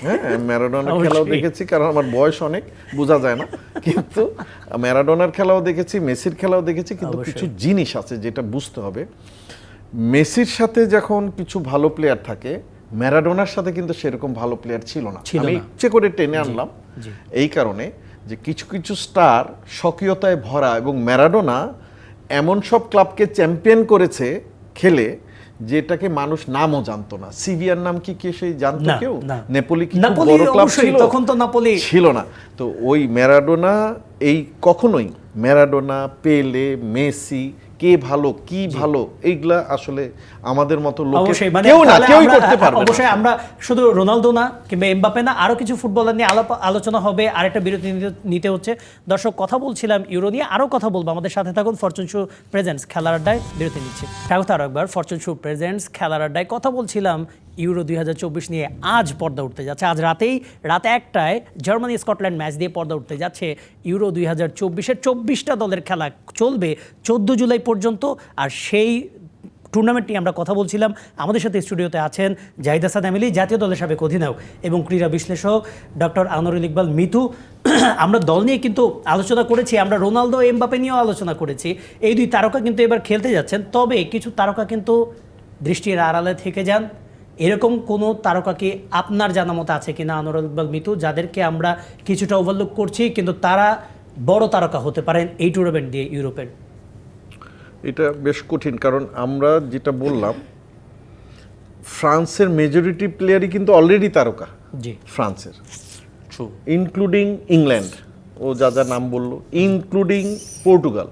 Speaker 3: হ্যাঁ ম্যারাডোনার খেলাও দেখেছি, কারণ আমার বয়স অনেক, বোঝা যায় না, কিন্তু ম্যারাডোনার খেলাও দেখেছি, মেসির খেলাও দেখেছি। কিন্তু কিছু জিনিস আছে যেটা বুঝতে হবে, মেসির সাথে যখন কিছু ভালো প্লেয়ার থাকে, ম্যারাডোনার সাথে কিন্তু সেরকম ভালো প্লেয়ার ছিল না। আমি ইচ্ছে করে টেনে আনলাম এই কারণে যে কিছু কিছু স্টার স্বকীয়তায় ভরা, এবং ম্যারাডোনা এমন সব ক্লাবকে চ্যাম্পিয়ন করেছে খেলে যেটাকে মানুষ নামও জানতো না। সিভিয়ার নাম কি সেই জানতো কেউ? নেপোলি কি বড় ক্লাব ছিল? তখন তো নাপোলি ছিল না। তো ওই ম্যারাডোনা, এই কখনোই ম্যারাডোনা, পেলে, মেসি, কে ভালো কি ভালো, এইগুলা আসলে আমাদের মতো লোক কেউ না, কেউই করতে পারবে না।
Speaker 1: অবশ্যই আমরা শুধু রোনালদো না কিংবা এমবাপ্পে না, আরো কিছু ফুটবলার নিয়ে আলোচনা হবে। আরেকটা বিরতি নিতে হচ্ছে। দর্শক, কথা বলছিলাম ইউরো নিয়ে, আরো কথা বলবো, আমাদের সাথে থাকুন। ফরচুন শু প্রেজেন্টস খেলার আড্ডায় বিরতি নিচ্ছি। স্বাগত আরো একবার ফরচুন শু প্রেজেন্টস খেলার আড্ডায়। কথা বলছিলাম ইউরো 2024 নিয়ে। আজ পর্দা উঠতে যাচ্ছে, আজ রাত 1টায় জার্মানি স্কটল্যান্ড ম্যাচ দিয়ে পর্দা উঠতে যাচ্ছে ইউরো 2024-এর 24টা দলের খেলা চলবে 14 জুলাই পর্যন্ত। আর সেই টুর্নামেন্ট নিয়ে আমরা কথা বলছিলাম। আমাদের সাথে স্টুডিওতে আছেন জাহিদ হাসান এমিলি, জাতীয় দলের সাবেক অধিনায়ক এবং ক্রীড়া বিশ্লেষক ডক্টর আনোয়ারুল ইকবাল মিতু। আমরা দল নিয়ে কিন্তু আলোচনা করেছি, আমরা রোনালদো এমবাপ্পে নিয়েও আলোচনা করেছি। এই 2 তারকা কিন্তু এবার খেলতে যাচ্ছেন, তবে কিছু তারকা কিন্তু দৃষ্টির আড়ালে থেকে যান। এরকম কোনো তারকা কি আপনার জানা মতো আছে কিনা আনোয়ারুল ইকবাল মিতু, যাদেরকে আমরা কিছুটা ওভারলুক করছি কিন্তু তারা বড় তারকা হতে পারেন এই টুর্নামেন্ট দিয়ে ইউরোপের?
Speaker 3: এটা বেশ কঠিন, কারণ আমরা যেটা বললাম ফ্রান্সের মেজরিটি প্লেয়ারই কিন্তু অলরেডি তারকা। ফ্রান্সের ইনক্লুডিং ইংল্যান্ড, ও যা যা নাম বললো, ইনক্লুডিং পর্তুগাল।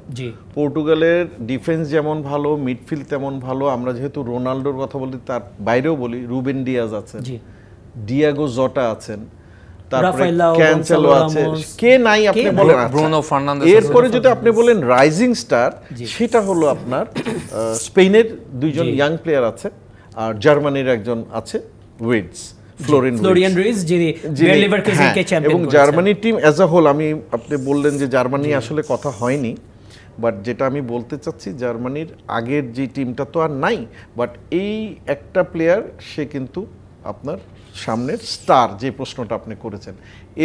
Speaker 3: পর্তুগালের ডিফেন্স যেমন ভালো, মিডফিল্ড তেমন ভালো। আমরা যেহেতু রোনালদোর কথা বলি, তার বাইরেও বলি, রুবেন ডিয়াজ আছেন, ডিয়াগো জটা আছেন, তারপরে ক্যানসেলো আছে, কে নাই আপনি বলেন?
Speaker 2: Bruno Fernandes.
Speaker 3: এরপরে যদি আপনি বলেন রাইজিং স্টার, সেটা হলো আপনার স্পেনের 2জন ইয়াং প্লেয়ার আছে, আর জার্মানির একজন আছে উইডস, ফ্লোরিয়ান রুইজ, যিনি বায়ার লেভারকুসেনকে চ্যাম্পিয়ন করেছেন। এবং Germany team as a whole, আমি আপনি বললেন যে জার্মানি আসলে কথা হয়নি, বাট যেটা আমি বলতে চাচ্ছি, জার্মানির আগের যে টিমটা তো আর নাই, বাট এই একটা প্লেয়ার সে কিন্তু আপনার সামনের স্টার, যে প্রশ্নটা আপনি করেছেন।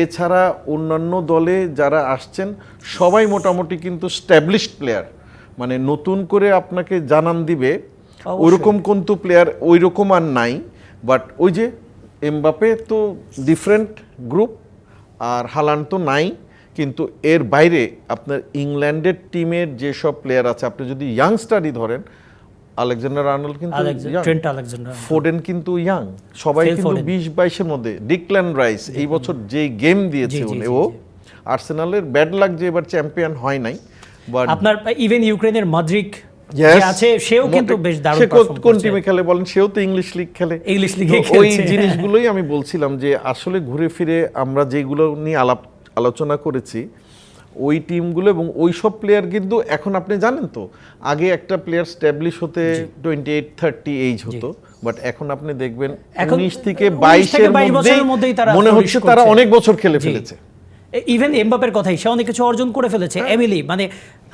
Speaker 3: এছাড়া অন্যান্য দলে যারা আসছেন সবাই মোটামুটি কিন্তু স্ট্যাবলিশড প্লেয়ার, মানে নতুন করে আপনাকে জানান দিবে ওইরকম কিন্তু প্লেয়ার ওইরকম আর নাই। বাট ওই যে এমবাপ্পে তো ডিফারেন্ট গ্রুপ, আর হালান্ড তো নাই, কিন্তু এর বাইরে আপনার ইংল্যান্ডের টিমের যেসব প্লেয়ার আছে, আপনি যদি ইয়াংস্টারই ধরেন, আলেকজান্ডার আর্নল্ড কিন্তু young।
Speaker 1: ট্রেন্ট আলেকজান্ডার
Speaker 3: ফোডেন কিন্তু ইয়াং, সবাই
Speaker 1: Phil
Speaker 3: কিন্তু
Speaker 1: Foden।
Speaker 3: 20-22-এর মধ্যে। ডিক্ল্যান রাইস এই বছর যে গেম দিয়েছে ও, আর্সেনালের ব্যাড লাক যে এবার চ্যাম্পিয়ন হয় নাই, বাট
Speaker 1: আপনার ইভেন ইউক্রেনের মাদ্রিক যে আছে সেও কিন্তু বেশ দারুণ পারফর্ম
Speaker 3: কোন
Speaker 1: করছে।
Speaker 3: টিমে খেলে বলেন, সেও তো ইংলিশ লিগ খেলে।
Speaker 1: ইংলিশ লিগে
Speaker 3: তো ওই
Speaker 1: খেলছে।
Speaker 3: জিনিসগুলোই আমি বলছিলাম যে আসলে ঘুরে ফিরে আমরা যেগুলো নিয়ে আলোচনা করেছি ওই টিমগুলো এবং ওই সব প্লেয়ার কিন্তু এখন আপনি জানেন তো, আগে একটা প্লেয়ার স্ট্যাবলিশ হতে 28-30 এইজ হতো, বাট এখন আপনি দেখবেন
Speaker 1: এখন
Speaker 3: 19 থেকে
Speaker 1: 19 থেকে
Speaker 3: 22 এর
Speaker 1: 22 বছরের মধ্যেই তারা
Speaker 3: মনে হচ্ছে
Speaker 1: flourish
Speaker 3: তারা
Speaker 1: করছে।
Speaker 3: অনেক বছর খেলে
Speaker 1: জি।
Speaker 3: ফেলেছে।
Speaker 1: ইভেন এমবাপের কথাই, সে অনেক কিছু অর্জন করে ফেলেছে। এমিলি মানে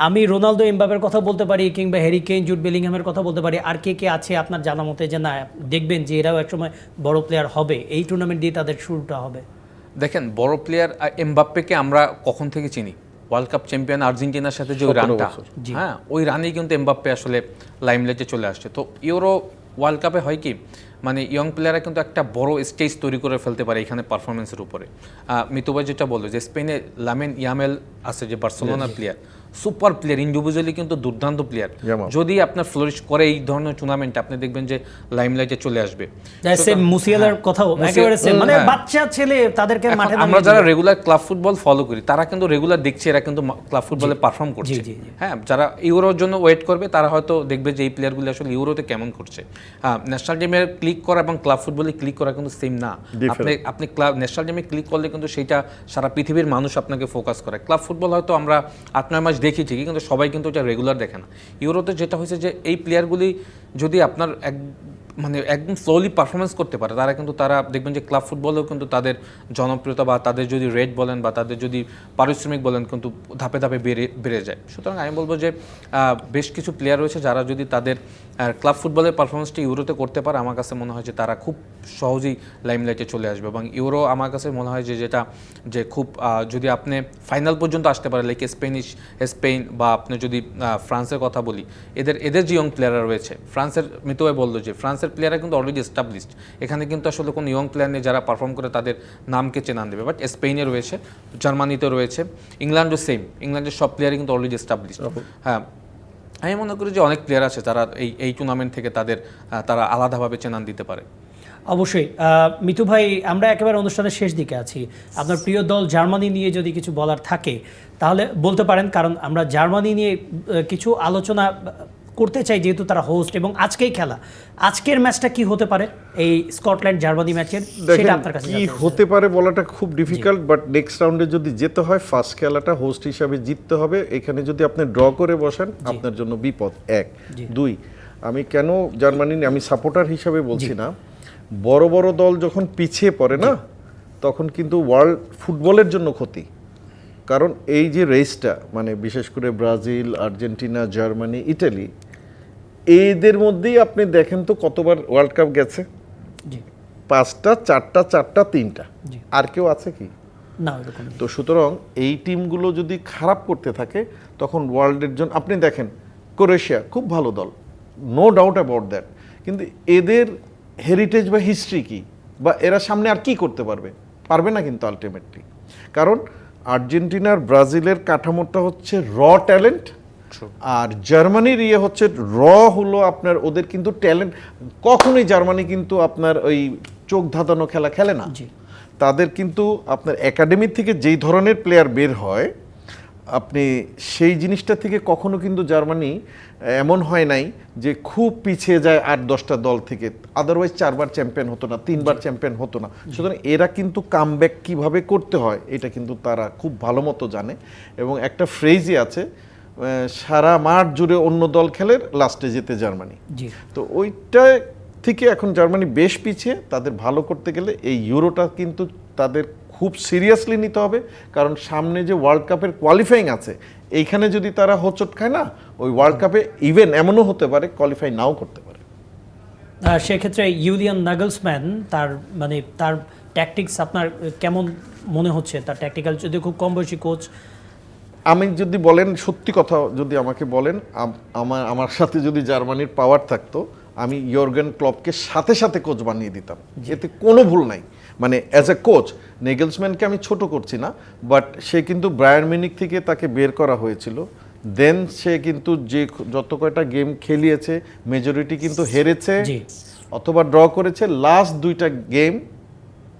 Speaker 1: আমি রোনালদো এমবাপের কথা বলতে পারি, কিংবা হ্যারি কেইন জুড বেলিংহামের কথা বলতে পারি, আর কে কে আছে আপনার জানা মতে যে না দেখবেন যে এরাও একসময় বড় প্লেয়ার হবে, এই টুর্নামেন্ট দিয়ে তাদের শুরুটা হবে।
Speaker 2: দেখেন বড় প্লেয়ার এমবাপ্পেকে আমরা কখন থেকে চিনি, ওয়ার্ল্ড কাপ চ্যাম্পিয়ন আর্জেন্টিনার সাথে যে ওই
Speaker 3: 17
Speaker 2: রানটা,
Speaker 3: বছর।
Speaker 2: হ্যাঁ ওই রানেই কিন্তু এমবাপ্পে আসলে লাইমলাইটে চলে আসছে। তো ইউরো ওয়ার্ল্ড কাপে হয় কি, মানে ইয়ং প্লেয়াররা কিন্তু একটা বড় স্টেজ তৈরি করে ফেলতে পারে এখানে পারফরমেন্সের উপরে। মিতুভাই যেটা বললো যে স্পেনে লামিন ইয়ামেল আছে যে বার্সেলোনার প্লেয়ার, সুপার প্লেয়ার, ইন্ডিভিজুয়ালি কিন্তু দুর্দান্ত প্লেয়ার।
Speaker 3: যেমন?
Speaker 2: যদি আপনার ফ্লোরিশ করে এই ধরনের টুর্নামেন্টে আপনি দেখবেন যে লাইমলাইটে চলে আসবে।
Speaker 1: সেম মুসিয়ালার কথাও একেবারে সেম, মানে
Speaker 2: হ্যাঁ।
Speaker 1: বাচ্চা ছেলে তাদেরকে
Speaker 2: এখন
Speaker 1: মাঠে
Speaker 2: আমরা
Speaker 1: নামিয়ে
Speaker 2: যারা
Speaker 1: দিল।
Speaker 2: রেগুলার ক্লাব ফুটবল ফলো করি তারা কিন্তু রেগুলার দেখছে এরা কিন্তু ক্লাব ফুটবলে পারফর্ম করছে।
Speaker 1: জি, জি।
Speaker 2: হ্যাঁ, যারা ইউরোর জন্য ওয়েট করবে তারা হয়তো দেখবে যে এই প্লেয়ারগুলো আসলে ইউরোতে কেমন করছে। হ্যাঁ, ন্যাশনাল টিমে ক্লিক করা এবং ক্লাব ফুটবলে ক্লিক করা কিন্তু সেম না। আপনি ক্লাব ন্যাশনাল টিমে ক্লিক করলে কিন্তু সেটা সারা পৃথিবীর মানুষ আপনাকে ফোকাস করে। ক্লাব ফুটবল হয়তো আমরা 8-9 মাস দেখি ঠিকই, কিন্তু সবাই কিন্তু এটা রেগুলার দেখে না। ইউরোতে যেটা হয়েছে যে এই প্লেয়ারগুলি যদি আপনার মানে একদম স্লোলি পারফরমেন্স করতে পারে, তারা দেখবেন যে ক্লাব ফুটবলেও কিন্তু তাদের জনপ্রিয়তা বা তাদের যদি রেট বলেন বা তাদের যদি পারিশ্রমিক বলেন কিন্তু ধাপে ধাপে বেড়ে যায়। সুতরাং আমি বলবো যে বেশ কিছু প্লেয়ার রয়েছে যারা যদি তাদের ক্লাব ফুটবলের পারফরমেন্সটি ইউরোতে করতে পারে, আমার কাছে মনে হয় যে তারা খুব সহজেই লাইমলাইটে চলে আসবে। এবং ইউরো আমার কাছে মনে হয় যে খুব যদি আপনি ফাইনাল পর্যন্ত আসতে পারে, লাইক স্পেন বা আপনি যদি ফ্রান্সের কথা বলি, এদের যে ইয়ং প্লেয়াররা রয়েছে, ফ্রান্সের মিতুভাই বললো যে ফ্রান্সের প্লেয়াররা কিন্তু অলরেডি এস্টাবলিশড, এখানে কিন্তু আসলে কোনো ইয়ং প্লেয়ার নেই যারা পারফর্ম করে তাদের নামকে চেনান দেবে। বাট স্পেনে রয়েছে, জার্মানিতে রয়েছে, ইংল্যান্ডও সেম, ইংল্যান্ডের সব প্লেয়ারই কিন্তু অলরেডি এস্টাবলিশড। হ্যাঁ, আমি মনে করি যে অনেক প্লেয়ার আছে যারা এই টুর্নামেন্ট থেকে তারা আলাদাভাবে চেনান দিতে পারে।
Speaker 1: অবশ্যই মিতু ভাই, আমরা একেবারে অনুষ্ঠানের শেষ দিকে আছি। আপনার প্রিয় দল জার্মানি নিয়ে যদি কিছু বলার থাকে তাহলে বলতে পারেন, কারণ আমরা জার্মানি নিয়ে কিছু আলোচনা করতে চাই যেহেতু তারা হোস্ট এবং আজকেই খেলা। আজকের ম্যাচটা কি হতে পারে এই স্কটল্যান্ড জার্মানি ম্যাচের, সেটা আপনার কাছে
Speaker 3: কি
Speaker 1: জানতে চাই।
Speaker 3: হতে পারে বলাটা খুব ডিফিকাল্ট, বাট নেক্সট রাউন্ডে যদি যেতে হয় ফার্স্ট খেলাটা হোস্ট হিসাবে জিততে হবে। এখানে যদি আপনি ড্র করে বসেন আপনার জন্য বিপদ। 1 2 আমি কেন জার্মানি আমি সাপোর্টার হিসাবে বলছি না, বড় বড় দল যখন পিছিয়ে পড়ে না তখন কিন্তু ওয়ার্ল্ড ফুটবলের জন্য ক্ষতি। কারণ এই যে রেসটা, মানে বিশেষ করে ব্রাজিল, আর্জেন্টিনা, জার্মানি, ইটালি, এদের মধ্যেই আপনি দেখেন তো কতবার ওয়ার্ল্ড কাপ গেছে?
Speaker 1: জি
Speaker 3: 5টা, 4টা, 4টা, 3টা।
Speaker 1: জি।
Speaker 3: আর কেউ আছে কি?
Speaker 1: না এরকম।
Speaker 3: তো সুতরাং এই টিমগুলো যদি খারাপ করতে থাকে তখন ওয়ার্ল্ডের জন্য আপনি দেখেন ক্রোয়েশিয়া খুব ভালো দল, নো ডাউট অ্যাবাউট দ্যাট, কিন্তু এদের হেরিটেজ বা হিস্ট্রি কি, বা এরা সামনে আর কি করতে পারবে না কিন্তু আলটিমেটলি। কারণ আর্জেন্টিনার ব্রাজিলের কাঠামোটা হচ্ছে র ট্যালেন্ট, আর জার্মানির হচ্ছে হলো আপনার ওদের কিন্তু ট্যালেন্ট। কখনোই জার্মানি কিন্তু আপনার ওই চোখ ধাঁধানো খেলা খেলে না।
Speaker 1: জি।
Speaker 3: তাদের কিন্তু আপনার একাডেমি থেকে যেই ধরনের প্লেয়ার বের হয়, আপনি সেই জিনিসটা থেকে কখনো কিন্তু জার্মানি এমন হয় নাই যে খুব পিছিয়ে যায় 8-10টা দল থেকে, আদারওয়াইজ 4বার চ্যাম্পিয়ন হতো না, 3বার চ্যাম্পিয়ন হতো না। সুতরাং এরা কিন্তু কামব্যাক কিভাবে করতে হয় এটা কিন্তু তারা খুব ভালো মতো জানে। এবং একটা ফ্রেজই আছে, সারা মাঠ জুড়ে অন্য দল খেলে, লাস্টে যেতে জার্মানি।
Speaker 1: জি।
Speaker 3: তো ওইটা থেকে এখন জার্মানি বেশ পিছিয়ে, তাদের ভালো করতে গেলে এই ইউরোটা কিন্তু তাদের খুব সিরিয়াসলি নিতে হবে। কারণ সামনে যে ওয়ার্ল্ড কাপের কোয়ালিফাইং আছে, এইখানে যদি তারা হোঁচট খায় না, ওই ওয়ার্ল্ড কাপে ইভেন এমনও হতে পারে কোয়ালিফাই নাও করতে পারে।
Speaker 1: সেক্ষেত্রে ইউলিয়ান নাগলসম্যান তার ট্যাকটিক্স আপনার কেমন মনে হচ্ছে? তার ট্যাকটিক্যাল, যদি খুব কম বয়সী কোচ,
Speaker 3: আমি যদি বলেন সত্যি কথা, যদি আমাকে বলেন আমার সাথে যদি জার্মানির পাওয়ার থাকতো, আমি ইয়র্গেন ক্লপকে সাথে সাথে কোচ বানিয়ে দিতাম, এতে কোনো ভুল নাই। মানে অ্যাজ এ কোচ নেগেলসম্যানকে আমি ছোট করছি না, বাট সে কিন্তু বায়ার্ন মিউনিখ থেকে তাকে বের করা হয়েছিল, দেন সে কিন্তু যে যত কয়টা গেম খেলিয়েছে মেজরিটি কিন্তু হেরেছে
Speaker 1: জি।
Speaker 3: অথবা ড্র করেছে, লাস্ট 2টা গেম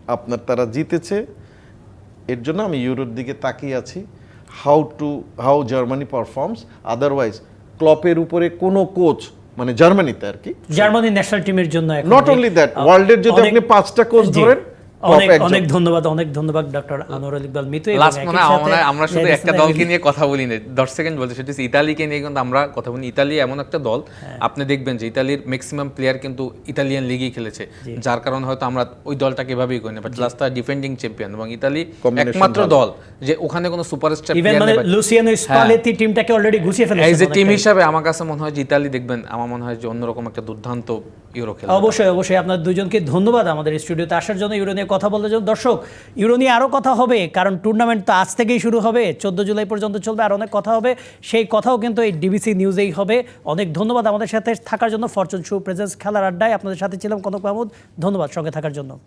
Speaker 3: আপনার তারা জিতেছে। এর জন্য আমি ইউরোর দিকে তাকিয়ে আছি, হাউ জার্মানি পারফর্মস। আদারওয়াইজ ক্লপের উপরে কোনো কোচ, মানে জার্মানিতে আর কি,
Speaker 1: জার্মানি ন্যাশনাল টিমের জন্য এখন
Speaker 3: নট অনলি দ্যাট, ওয়ার্ল্ডের যদি
Speaker 1: অনেক-
Speaker 3: আপনি 5টা কোচ
Speaker 1: জি।
Speaker 3: ধরেন,
Speaker 1: অনেক
Speaker 3: ক্লপ একজন।
Speaker 1: অনেক ধন্যবাদ ডক্টর আনোয়ারুল ইকবাল মিতু। এবং
Speaker 2: লাস্ট
Speaker 1: একই
Speaker 2: মনে
Speaker 1: সাথে
Speaker 2: হয় আমরা শুধু একটা
Speaker 1: লেডিস
Speaker 2: দলকে নিয়ে কথা বলি না, 10 সেকেন্ড বলতে, সেটা হচ্ছে ইতালিকে নিয়ে কিন্তু আমরা কথা বলি। ইতালি এমন একটা দল, আপনি দেখবেন যে ইতালির ম্যাক্সিমাম প্লেয়ার কিন্তু ইতালিয়ান লিগেই খেলেছে, যার কারণে হয়তো আমরা ওই দলটাকে এভাবেই করি না, বাট লাস্ট তার ডিফেন্ডিং চ্যাম্পিয়ন এবং ইতালি
Speaker 3: Combination
Speaker 2: একমাত্র
Speaker 3: ভালো।
Speaker 2: দল যে ওখানে কোনো সুপারস্টার
Speaker 1: ইভেন
Speaker 2: প্লেয়ার
Speaker 1: মানে
Speaker 2: নেই।
Speaker 1: লুসিয়ানো স্পালেতি টিমটাকে অলরেডি গুছিয়ে ফেলেছে
Speaker 2: এই যে টিম
Speaker 1: অনেকটাই।
Speaker 2: হিসাবে আমার কাছে মনে হয় যে ইতালি দেখবেন, আমার মনে হয় যে অন্যরকম একটা দুর্দান্ত ইউরো খেলা।
Speaker 1: অবশ্যই আপনার দুজনকে ধন্যবাদ আমাদের স্টুডিওতে আসার জন্য, ইউরো নিয়ে কথা বলার জন্য। দর্শক, ইউরো নিয়ে আরও কথা হবে, কারণ টুর্নামেন্ট তো আজ থেকেই শুরু হবে, 14 জুলাই পর্যন্ত চলবে, আর অনেক কথা হবে। সেই কথাও কিন্তু এই ডিবিসি নিউজেই হবে। অনেক ধন্যবাদ আমাদের সাথে থাকার জন্য। ফরচুন শো প্রেজেন্স খেলার আড্ডায় আপনাদের সাথে ছিলাম কনক মাহমুদ। ধন্যবাদ সঙ্গে থাকার জন্য।